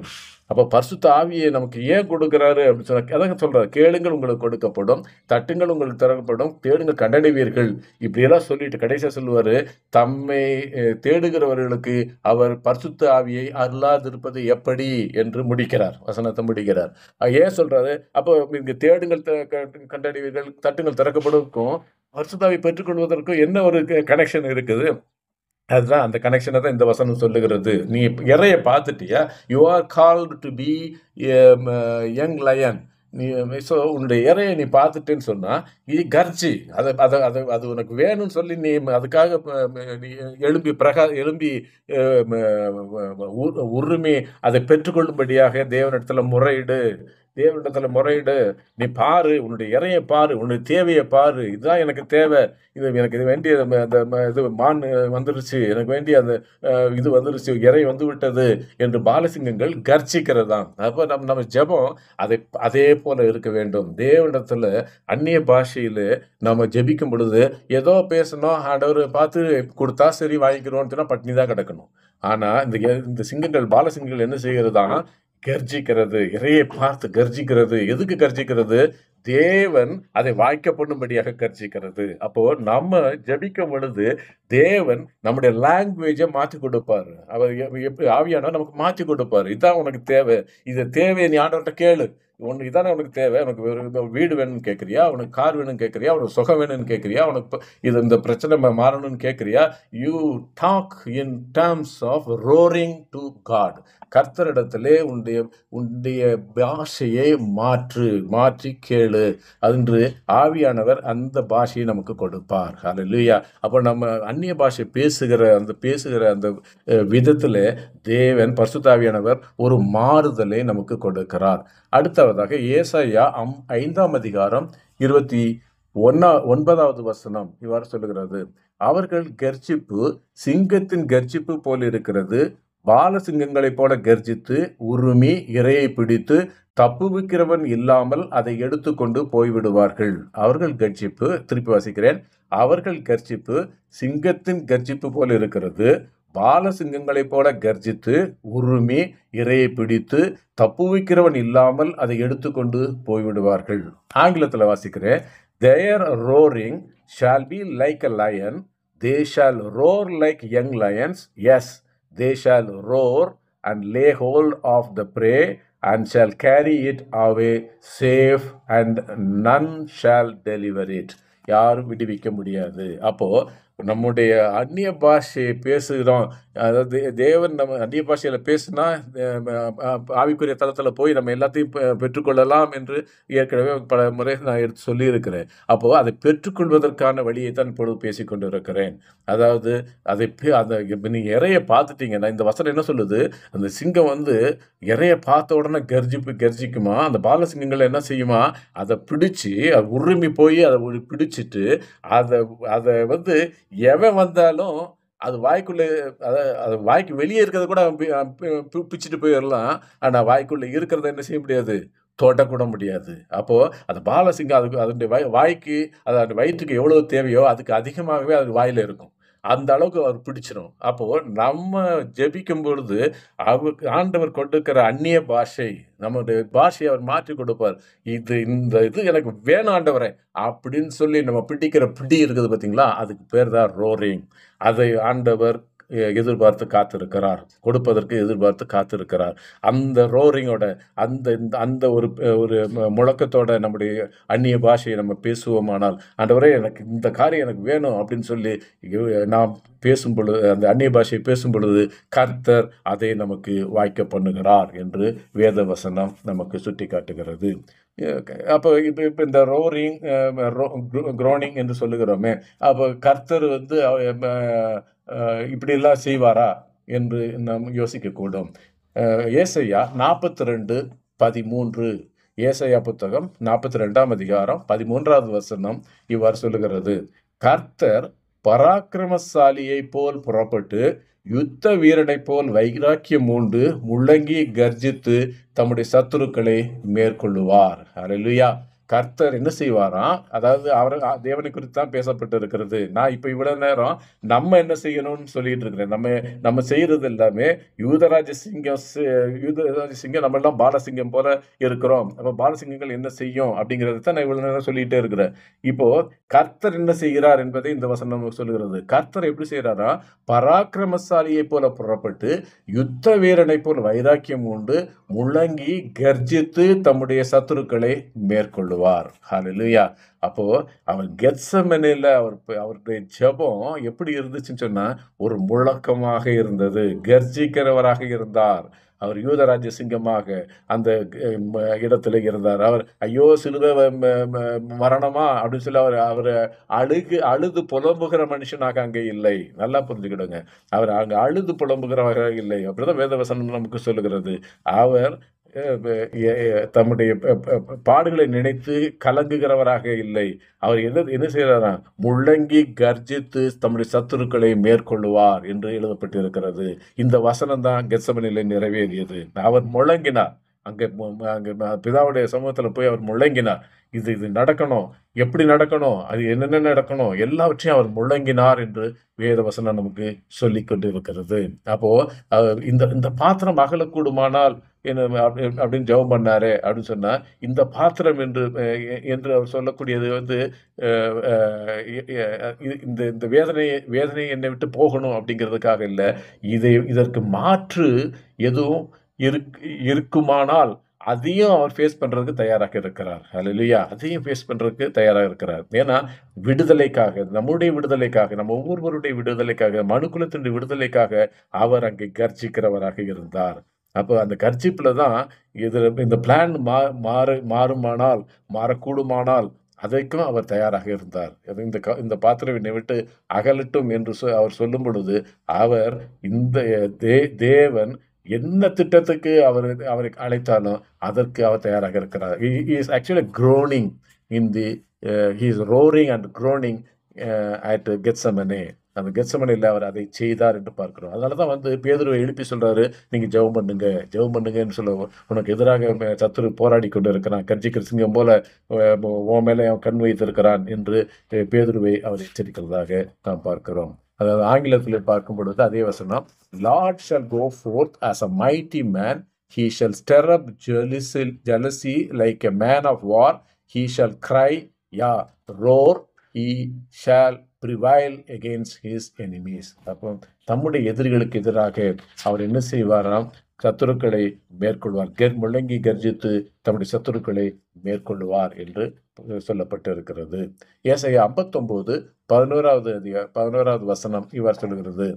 அப்ப பரிசுத்த ஆவியை நமக்கு ஏன் கொடுக்கிறாரு அப்படின்னு சொன்னா, அதாங்க சொல்றாரு, கேளுங்கள் உங்களுக்கு கொடுக்கப்படும், தட்டுங்கள் உங்களுக்கு திறக்கப்படும், தேடுங்கள் கண்டடைவீர்கள். இப்படியெல்லாம் சொல்லிட்டு கடைசியா சொல்லுவாரு, தம்மை தேடுகிறவர்களுக்கு அவர் பரிசுத்த ஆவியை அருளாதிருப்பது எப்படி என்று முடிக்கிறார். வசனத்தை முடிக்கிறார். ஏன் சொல்றாரு? அப்போ இங்க தேடுங்கள் கண்டடைவீர்கள், தட்டுங்கள் திறக்கப்படுவதற்கும் பரிசுத்த ஆவியை பெற்றுக்கொள்வதற்கும் என்ன ஒரு கனெக்ஷன் இருக்குது? அதுதான் அந்த கனெக்ஷனை தான் இந்த வசனம் சொல்லுகிறது. நீ இறைய பார்த்துட்டியா? You are called to be young lion. நீ ஸோ உன்னுடைய இறையை நீ பார்த்துட்டேன்னு சொன்னா இது கர்ஜி. அதை அதை அதை அது உனக்கு வேணும்னு சொல்லி நீ அதுக்காக நீ எழும்பி உரிமை அதை பெற்றுக்கொள்ளும்படியாக தேவனிடத்துல முறையிடு. நீ பாரு, உன்னுடைய இறைய பாரு, உன்னுடைய தேவையை பாரு. இதுதான் எனக்கு தேவை. எனக்கு இது வேண்டிய இது மான் வந்துருச்சு, எனக்கு வேண்டிய அந்த இது வந்துருச்சு, இறை வந்து விட்டது என்று பாலசிங்கங்கள் கர்ஜிக்கிறதாம். அப்போ நம்ம ஜெபம் அதே போல இருக்க வேண்டும். தேவனிடத்துல அந்நிய பாஷையில நம்ம ஜெபிக்கும் பொழுது ஏதோ பேசணும், ஆண்டவர் பார்த்து கொடுத்தா சரி வாங்கிக்கிறோம்னு சொன்னா பட்னி தான் கிடக்கணும். ஆனா இந்த சிங்கங்கள் பாலசிங்கங்கள் என்ன செய்கிறதா? கர்ஜிக்கிறது. இறையை பார்த்து கர்ஜிக்கிறது. எதுக்கு கர்ஜிக்கிறது? தேவன் அதை வாய்க்க பண்ணும்படியாக கர்ஜிக்கிறது. அப்போ நம்ம ஜெபிக்கும் பொழுது தேவன் நம்முடைய லாங்குவேஜை மாற்றி கொடுப்பாரு. அவர் எப்படி ஆவியானவர் நமக்கு மாற்றி கொடுப்பாரு. இதான் உனக்கு தேவை, இது தேவையை நீ ஆண்டவர்கிட்ட கேளு. இதானே உனக்கு தேவை. உனக்கு ஒரு வீடு வேணும்னு கேட்குறியா? உனக்கு கார் வேணும்னு கேட்குறியா? உனக்கு சுகம் வேணும்னு கேட்குறியா? உனக்கு இந்த பிரச்சனை மாறணும்னு கேட்குறியா? You talk in terms of roaring to God. கர்த்தரிடத்திலே உன்னுடைய பாஷையை மாற்றி கேளு என்று ஆவியானவர் அந்த பாஷையை நமக்கு கொடுப்பார். ஹல்லேலூயா. அப்போ நம்ம அந்நிய பாஷை பேசுகிற அந்த விதத்துல தேவன் பரிசுத்த ஆவியானவர் ஒரு மாறுதலை நமக்கு கொடுக்கிறார். அடுத்ததாக ஏசாயா 5ஆம் அதிகாரம் 29வது வசனம் இவ்வாறு சொல்லுகிறது, அவர்கள் கர்ஜிப்பு சிங்கத்தின் கர்ஜிப்பு போல் இருக்கிறது, பாலசிங்கங்களைப் போல கர்ஜித்து உருமி இரையை பிடித்து தப்புவிக்கிறவன் இல்லாமல் அதை எடுத்துக்கொண்டு போய்விடுவார்கள். அவர்கள் கர்ஜிப்பு, திருப்பி வாசிக்கிறேன், அவர்கள் கர்ஜிப்பு சிங்கத்தின் கர்ஜிப்பு போல் இருக்கிறது, பாலசிங்கங்களைப் போல கர்ஜித்து உருமி இரையை பிடித்து தப்புவிக்கிறவன் இல்லாமல் அதை எடுத்துக்கொண்டு போய்விடுவார்கள். ஆங்கிலத்தில் வாசிக்கிறேன், their roaring shall be like a lion, they shall roar like young lions, yes, they shall roar and lay hold of the prey and shall carry it away safe and none shall deliver it. யாரும் விடுவிக்க முடியாது. அப்போ நம்முடைய அந்நிய பாஷையை பேசுகிறோம். அதாவது தேவன் நம்ம அந்நிய பாஷையில பேசுனா ஆவிக்குரிய தளத்துல போய் நம்ம எல்லாத்தையும் பெற்றுக்கொள்ளலாம் என்று ஏற்கனவே பல முறை நான் எடுத்து சொல்லியிருக்கிறேன். அப்போ அதை பெற்றுக்கொள்வதற்கான வழியை தான் இப்பொழுது பேசிக்கொண்டு இருக்கிறேன். அதாவது நீ இறைய பார்த்துட்டீங்கன்னா, இந்த வசனம் என்ன சொல்லுது? அந்த சிங்கம் இறைய பார்த்த உடனே கர்ஜிக்குமா? அந்த பாலசிங்கங்கள் என்ன செய்யுமா? அதை பிடிச்சி உரிமை போய் அதை பிடிச்சிட்டு அதை எவன் வந்தாலும் அது வாய்க்குள்ளே அது வாய்க்கு வெளியே இருக்கிறத கூட பிச்சுட்டு போயிடலாம். ஆனால் வாய்க்குள்ளே இருக்கிறத என்ன செய்ய முடியாது? தொடக்கூட முடியாது. அப்போது அந்த பாலசிங்கம் அதனுடைய வாய்க்கு அந்த வயிற்றுக்கு எவ்வளோ தேவையோ அதுக்கு அதிகமாகவே அது வாயில் இருக்கும். அந்த அளவுக்கு அவர் பிடிச்சிடும். அப்போது நம்ம ஜெபிக்கும் பொழுது ஆண்டவர் கொடுக்கிற அந்நிய பாஷை, நம்முடைய பாஷையை அவர் மாற்றி கொடுப்பார். இந்த இது எனக்கு வேணும் ஆண்டவரே அப்படின்னு சொல்லி நம்ம பிடிக்கிற பிடி இருக்குது பார்த்தீங்களா? அதுக்கு பேர் தான் ரோரிங். அதை ஆண்டவர் எதிர்பார்த்து காத்திருக்கிறார், கொடுப்பதற்கு எதிர்பார்த்து காத்திருக்கிறார். அந்த ரோரிங்கோட அந்த ஒரு முழக்கத்தோட நம்முடைய அந்நிய பாஷையை நம்ம பேசுவோமானால், ஆண்டவரே எனக்கு இந்த காரியம் எனக்கு வேணும் அப்படின்னு சொல்லி நாம் பேசும் பொழுது, அந்த அந்நிய பாஷையை பேசும் பொழுது கர்த்தர் அதை நமக்கு வாய்க்க பண்ணுகிறார் என்று வேத வசனம் நமக்கு சுட்டி காட்டுகிறது. அப்போ இப்போ இந்த ரோரிங் குரோனிங் என்று சொல்லுகிறோமே, அப்போ கர்த்தர் இப்படியெல்லாம் செய்வாரா என்று நாம் யோசிக்கக்கூடும். ஏசாயா 42:13. ஏசாயா புத்தகம் 42ஆம் அதிகாரம் 13வது வசனம் இவ்வாறு சொல்லுகிறது: கர்த்தர் பராக்கிரமசாலியைப் போல் புறப்பட்டு யுத்த வீரனைப் போல் வைராக்கியம் மூண்டு முழங்கி கர்ஜித்து தம்முடைய சத்துருக்களை மேற்கொள்ளுவார். அல்லேலூயா. கர்த்தர் என்ன செய்வாராம்? அதாவது தேவனை குறித்து தான் பேசப்பட்டு இருக்கிறது. நான் இப்ப இவ்வளவு நேரம் நம்ம என்ன செய்யணும்னு சொல்லிட்டு இருக்கிறேன். நம்ம செய்யறது எல்லாமே யூதராஜ சிங்கம் நம்ம எல்லாம் பாலசிங்கம் போல இருக்கிறோம். அப்ப பாலசிங்கங்கள் என்ன செய்யும் அப்படிங்கறத தான் நான் இவ்வளவு நேரம் சொல்லிட்டே இருக்கிறேன். இப்போ கர்த்தர் என்ன செய்கிறார் என்பதை இந்த வசனம் சொல்லுகிறது. கர்த்தர் எப்படி செய்யறாரா? பராக்கிரமசாலியை போல புறப்பட்டு யுத்த வீரனை போல் வைராக்கியம் உண்டு முழங்கி கர்ஜித்து தம்முடைய சத்துருக்களை மேற்கொள்ளுவார். ஹல்லேலூயா. அப்போ அவர் கெத்செமனேல அவருடைய ஜெபம் எப்படி இருந்துச்சுன்னு சொன்னா, ஒரு முழக்கமாக இருந்தது. கர்ஜிக்கிறவராக இருந்தார். அவர் யூதராஜ்ய சிங்கமாக அந்த இடத்துல இருந்தார். அவர் ஐயோ சிலுவை மரணமா அப்படின்னு சொல்லி அவர் அழுது புலம்புகிற மனுஷனாக அங்கே இல்லை. நல்லா புரிஞ்சுக்கிடுங்க. அவர் அங்க அழுது புலம்புகிறவராக இல்லை. அப்படிதான் வேதவசனம் நமக்கு சொல்லுகிறது. அவர் தம்முடைய பாடுகளை நினைத்து கலங்குகிறவராக இல்லை. அவர் என்ன செய்யறாரா? முழங்கி கர்ஜித்து தம்முடைய சத்துருக்களை மேற்கொள்ளுவார் என்று எழுதப்பட்டிருக்கிறது. இந்த வசனம் தான் கெத்செமனேல நிறைவேறியது. அவர் முழங்கினார். அங்க பிதாவுடைய சமூகத்துல போய் அவர் முழங்கினார். இது நடக்கணும், எப்படி நடக்கணும், அது என்னென்ன நடக்கணும், எல்லாவற்றையும் அவர் முழங்கினார் என்று வேத வசனம் நமக்கு சொல்லிக் கொண்டிருக்கிறது. அப்போ இந்த பாத்திரம் அகலக்கூடுமானால் அப்படின்னு ஜெபம் பண்ணாரு அப்படின்னு சொன்னா, இந்த பாத்திரம் என்று அவர் சொல்லக்கூடியது இந்த வேதனை என்னை விட்டு போகணும் அப்படிங்கிறதுக்காக இல்லை. இதற்கு மாற்று எதுவும் இருக்குமானால் அதையும் அவர் ஃபேஸ் பண்றதுக்கு தயாராக இருக்கிறார். அல்லேலூயா. அதையும் ஃபேஸ் பண்றதுக்கு தயாராக இருக்கிறார். ஏன்னா விடுதலைக்காக, நம்முடைய விடுதலைக்காக, நம்ம ஒவ்வொருவருடைய விடுதலைக்காக, மனுக்குலத்தினுடைய விடுதலைக்காக அவர் அங்கே கர்ஜிக்கிறவராக இருந்தார். அப்போ அந்த கர்ஜிப்புல தான் இந்த பிளான் மாறுமானால், மாறக்கூடுமானால் அதற்கும் அவர் தயாராக இருந்தார். இந்த பாத்திரம் என்னை விட்டு அகலட்டும் என்று அவர் சொல்லும் பொழுது, அவர் இந்த தேவன் என்ன திட்டத்துக்கு அவரை அழைத்தாலும் அதற்கு அவர் தயாராக இருக்கிறார். He is actually groaning he is roaring and groaning at Gethsemane. அந்த கெத்செமனேல அவர் அதை செய்தார் என்று பார்க்கிறோம். அதனாலதான் பேதுருவை எழுப்பி சொல்றாரு, நீங்க ஜெபம் பண்ணுங்கன்னு சொல்ல, உனக்கு எதிராக சத்துரு போராடி கொண்டு இருக்கிறான், கர்ஜிக்கிற சிங்கம் போல உன் மேல அவன் கண் வைத்திருக்கிறான் என்று பேதுருவை அவர் எச்சரிக்கிறதாக நாம் பார்க்கிறோம். அதாவது ஆங்கிலத்தில் பார்க்கும் பொழுது அதே வசனம், Lord shall go forth as a mighty man, he shall stir up jealousy like a man of war, he shall cry, roar, he shall prevail against his enemies. அப்போ தம்முடைய எதிரிகளுக்கு எதிராக அவர் என்ன செய்வாராம்? சத்துருக்களை மேற்கொள்வார். முழங்கி கர்ஜித்து தம்முடைய சத்துருக்களை மேற்கொள்வார் என்று சொல்லப்பட்டிருக்கிறது. ஏசாயா 59:11வது வசனம் இவ்வாறு சொல்கிறது: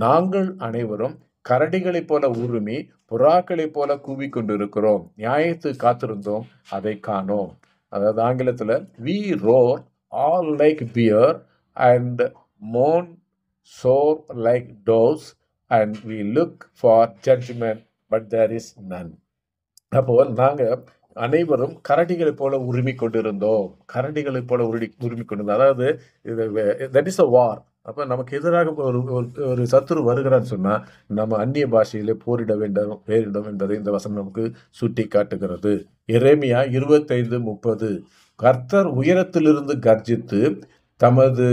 நாங்கள் அனைவரும் கரடிகளைப் போல உருமி புறாக்களைப் போல கூவிக்கொண்டிருக்கிறோம், நியாயத்து காத்திருந்தோம், அதை காணோம். அதாவது ஆங்கிலத்துல, we roar all like bear and mourn sore like doves, and we look for judgment, but there is none. அப்போ நாங்க அனைவரும் கரடிகளை போல உரிமை கொண்டிருந்தோம். அதாவது that is a war. அப்ப நமக்கு எதிராக ஒரு சத்துரு வருகிறான்னு சொன்னா நம்ம அந்நிய பாஷையிலே போரிட வேண்டும் என்பதை இந்த வசனம் நமக்கு சுட்டி காட்டுகிறது. எரேமியா 25:30, கர்த்தர் உயரத்திலிருந்து கர்ஜித்து தமது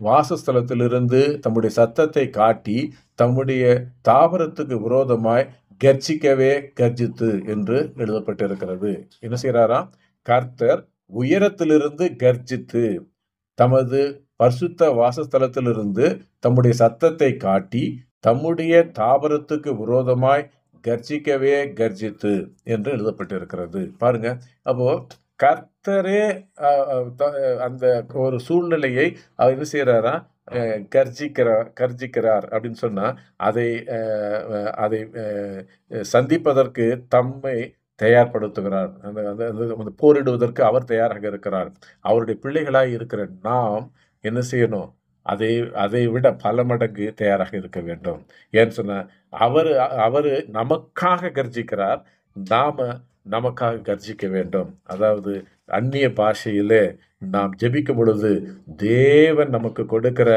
வாசஸ்தலத்திலிருந்து தம்முடைய சத்தத்தை காட்டி தம்முடைய தாவரத்துக்கு விரோதமாய் கர்ஜித்து என்று எழுதப்பட்டிருக்கிறது. என்ன செய்யறாராம்? கர்த்தர் உயரத்திலிருந்து கர்ஜித்து தமது பரிசுத்த வாசஸ்தலத்திலிருந்து தம்முடைய சத்தத்தை காட்டி தம்முடைய தாவரத்துக்கு விரோதமாய் கர்ஜித்து என்று எழுதப்பட்டிருக்கிறது. பாருங்க, அப்போ கர்த்தரே அந்த ஒரு சூழ்நிலையை அவர் என்ன செய்யறாரா? கர்ஜிக்கிறார் அப்படின்னு சொன்னா அதை சந்திப்பதற்கு தம்மை தயார்படுத்துகிறார். அந்த போரிடுவதற்கு அவர் தயாராக இருக்கிறார். அவருடைய பிள்ளைகளாய் இருக்கிற நாம் என்ன செய்யணும்? அதை அதை விட பல மடங்கு தயாராக இருக்க வேண்டும். ஏன்னு சொன்னா, அவரு அவரு நமக்காக கர்ஜிக்கிறார். நாம நமக்காக கர்ஜிக்க வேண்டும். அதாவது அந்நிய பாஷையிலே நாம் ஜெபிக்கும் பொழுது, தேவன் நமக்கு கொடுக்கிற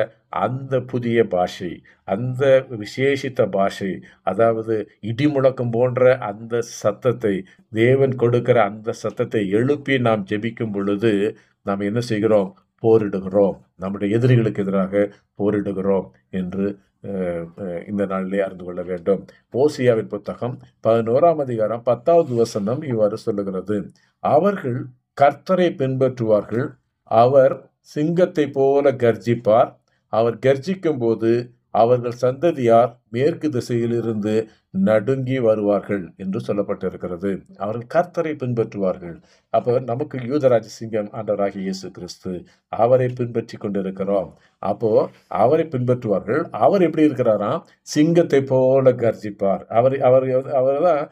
அந்த புதிய பாஷை, அந்த விசேஷித்த பாஷை, அதாவது இடிமுழக்கம் போன்ற அந்த சத்தத்தை, தேவன் கொடுக்கிற அந்த சத்தத்தை எழுப்பி நாம் ஜெபிக்கும் பொழுது, நாம் என்ன செய்கிறோம்? போரிடுகிறோம். நம்முடைய எதிரிகளுக்கு எதிராக போரிடுகிறோம் என்று இந்த நாளிலே அறிந்து கொள்ள வேண்டும். ஓசியாவின் புத்தகம் 11ஆம் அதிகாரம் 10வது வசனம் இவ்வாறு சொல்லுகிறது. அவர்கள் கர்த்தரை பின்பற்றுவார்கள். அவர் சிங்கத்தைப் போல கர்ஜிப்பார். அவர் கர்ஜிக்கும் போது அவர்கள் சந்ததியார் மேற்கு திசையிலிருந்து நடுங்கி வருவார்கள் என்று சொல்லப்பட்டிருக்கிறது. அவர்கள் கர்த்தரை பின்பற்றுவார்கள். அப்போ நமக்கு யூதராஜ சிங்கம் ஆண்டவராகிய இயேசு கிறிஸ்து, அவரை பின்பற்றி கொண்டிருக்கிறோம். அப்போ அவரை பின்பற்றுவார்கள். அவர் எப்படி இருக்கிறாராம்? சிங்கத்தை போல கர்ஜிப்பார். அவர் அவர் அவர் தான்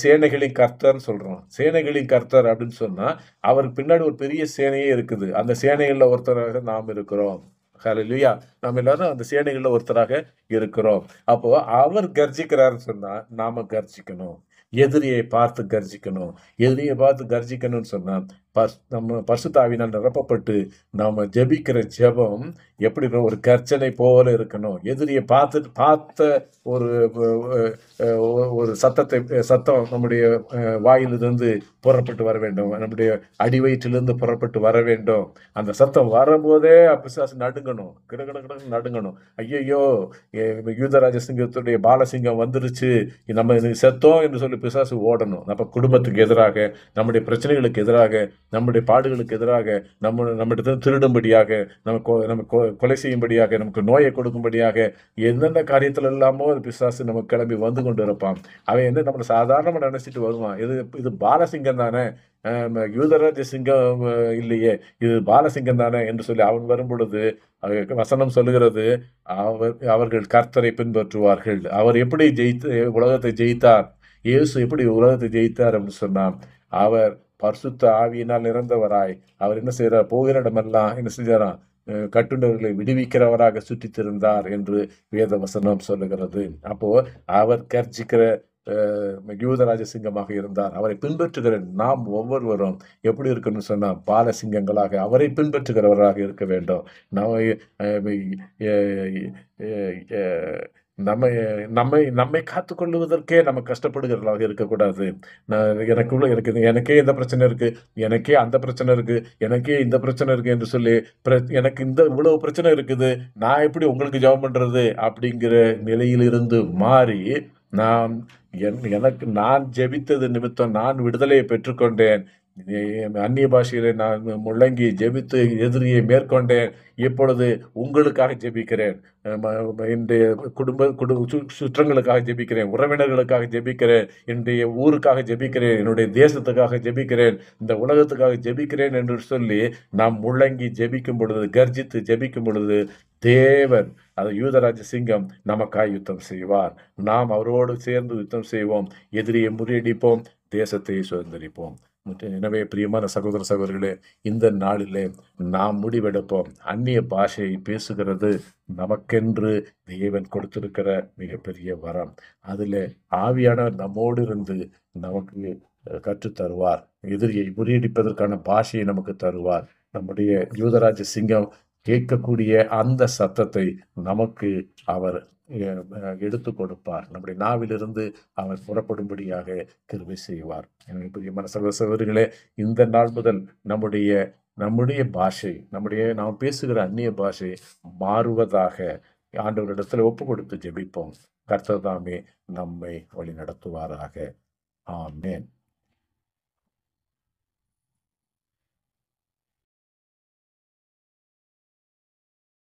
சேனைகளின் கர்த்தர்ன்னு சொல்றோம். சேனைகளின் கர்த்தர் அப்படின்னு சொன்னா அவருக்கு பின்னாடி ஒரு பெரிய சேனையே இருக்குது. அந்த சேனைகள்ல ஒருத்தராக நாம் இருக்கிறோம். ஹல்லேலூயா. நம்ம எல்லாரும் அந்த சேனைகள்ல ஒருத்தராக இருக்கிறோம். அப்போ அவர் கர்ஜிக்கிறாருன்னு சொன்னா நாம கர்ஜிக்கணும். எதிரியை பார்த்து கர்ஜிக்கணும். எதிரியை பார்த்து கர்ஜிக்கணும்னு சொன்னா நம்ம பரிசுத்த ஆவியினால் நிரப்பப்பட்டு நாம ஜெபிக்கிற ஜெபம் எப்படி ஒரு கர்ஜனை போல இருக்கணும். எதிரியை பார்த்த ஒரு ஒரு சத்தம் நம்முடைய வாயிலிருந்து புறப்பட்டு வர வேண்டும். நம்முடைய அடிவயிற்றிலிருந்து புறப்பட்டு வர வேண்டும். அந்த சத்தம் வரும்போதே பிசாசு நடுங்கணும். கிடக்கிட நடுங்கணும். ஐயையோ, யூதராஜ சிங்கத்துடைய பாலசிங்கம் வந்துருச்சு, நம்ம செத்தோம் என்று சொல்லி பிசாசு ஓடணும். நம்ம குடும்பத்துக்கு எதிராக, நம்முடைய பிரச்சனைகளுக்கு எதிராக, நம்முடைய பாடுகளுக்கு எதிராக, நம்மிடத்தில் திருடும்படியாக, நம்ம கொலை செய்யும்படியாக, நமக்கு நோயை கொடுக்கும்படியாக, எந்தெந்த காரியத்துல இல்லாமோ பிசாசு நமக்கு கிளம்பி வந்து கொண்டு இருப்பான். அவன் என்ன நம்மளை சாதாரணமா நினைச்சிட்டு வருவான். இது பாலசிங்கம் தானே, யூதராஜ சிங்கம் இல்லையே, இது பாலசிங்கம் தானே என்று சொல்லி அவன் வரும் பொழுது வசனம் சொல்லுகிறது, அவர்கள் கர்த்தரை பின்பற்றுவார்கள். அவர் எப்படி உலகத்தை ஜெயித்தார், இயேசு எப்படி உலகத்தை ஜெயித்தார் அப்படின்னு சொன்னான். அவர் பரிசுத்த ஆவியினால் நிறந்தவராய் அவர் என்ன செய்யறார்? போகிற இடமெல்லாம் என்ன செஞ்சாராம்? கட்டுண்டவர்களை விடுவிக்கிறவராக சுற்றித் திருந்தார் என்று வேத வசனம் சொல்லுகிறது. அப்போ அவர் கர்ஜிக்கிற யூதராஜ சிங்கமாக இருந்தார். அவரை பின்பற்றுகிற நாம் ஒவ்வொருவரும் எப்படி இருக்கணும்னு சொன்னா பாலசிங்கங்களாக அவரை பின்பற்றுகிறவராக இருக்க வேண்டும். நம்மை காத்துக்கொள்வதற்கே நம்ம கஷ்டப்படுகிறவர்களாக இருக்கக்கூடாது. எனக்கே இந்த பிரச்சனை இருக்கு, எனக்கே அந்த பிரச்சனை இருக்கு, எனக்கே இந்த பிரச்சனை இருக்கு என்று சொல்லி எனக்கு இவ்வளவு பிரச்சனை இருக்குது, நான் எப்படி உங்களுக்கு ஜெபம் பண்றது அப்படிங்கிற நிலையிலிருந்து மாறி நான் ஜெபித்தது நிமித்தம் நான் விடுதலையை பெற்றுக்கொண்டேன். அந்நிய பாஷையிலே நான் முழங்கி ஜெபித்து எதிரியை மேற்கொண்டேன். இப்பொழுது உங்களுக்காக ஜெபிக்கிறேன். என்னுடைய சுற்றங்களுக்காக ஜெபிக்கிறேன், உறவினர்களுக்காக ஜெபிக்கிறேன், என்னுடைய ஊருக்காக ஜெபிக்கிறேன், என்னுடைய தேசத்துக்காக ஜெபிக்கிறேன், இந்த உலகத்துக்காக ஜெபிக்கிறேன் என்று சொல்லி நாம் முழங்கி ஜெபிக்கும் பொழுது, கர்ஜித்து ஜெபிக்கும் பொழுது தேவன், அது யூதராஜ சிங்கம் நமக்காய் யுத்தம் செய்வார். நாம் அவரோடு சேர்ந்து யுத்தம் செய்வோம், எதிரியை முறியடிப்போம், தேசத்தை சுதந்திரிப்போம். எனவே பிரியமான சகோதர சகோதரிகளே, இந்த நாளிலே நாம் முடிவெடுப்போம். அந்நிய பாஷையை பேசுகிறது நமக்கென்று தேவன் கொடுத்திருக்கிற மிகப்பெரிய வரம். அதில் ஆவியானவர் நம்மோடு இருந்து நமக்கு கற்றுத் தருவார். எதிரியை முறியடிப்பதற்கான பாஷையை நமக்கு தருவார். நம்முடைய யூதராஜ சிங்கம் கேட்கக்கூடிய அந்த சத்தத்தை நமக்கு அவர் எடுத்து கொடுப்பார். நம்முடைய நாவிலிருந்து அவர் புறப்படும்படியாக கிருபை செய்வார். எனக்கு பிரியமான சகோதரர்களே, இந்த நாள் முதல் நம்முடைய பாஷை, நாம் பேசுகிற அந்நிய பாஷை மாறுவதாக ஆண்டவரிடத்தில் ஒப்பு கொடுத்து ஜெபிப்போம். கர்த்தர் தாமே நம்மை வழி நடத்துவாராக. ஆமென்.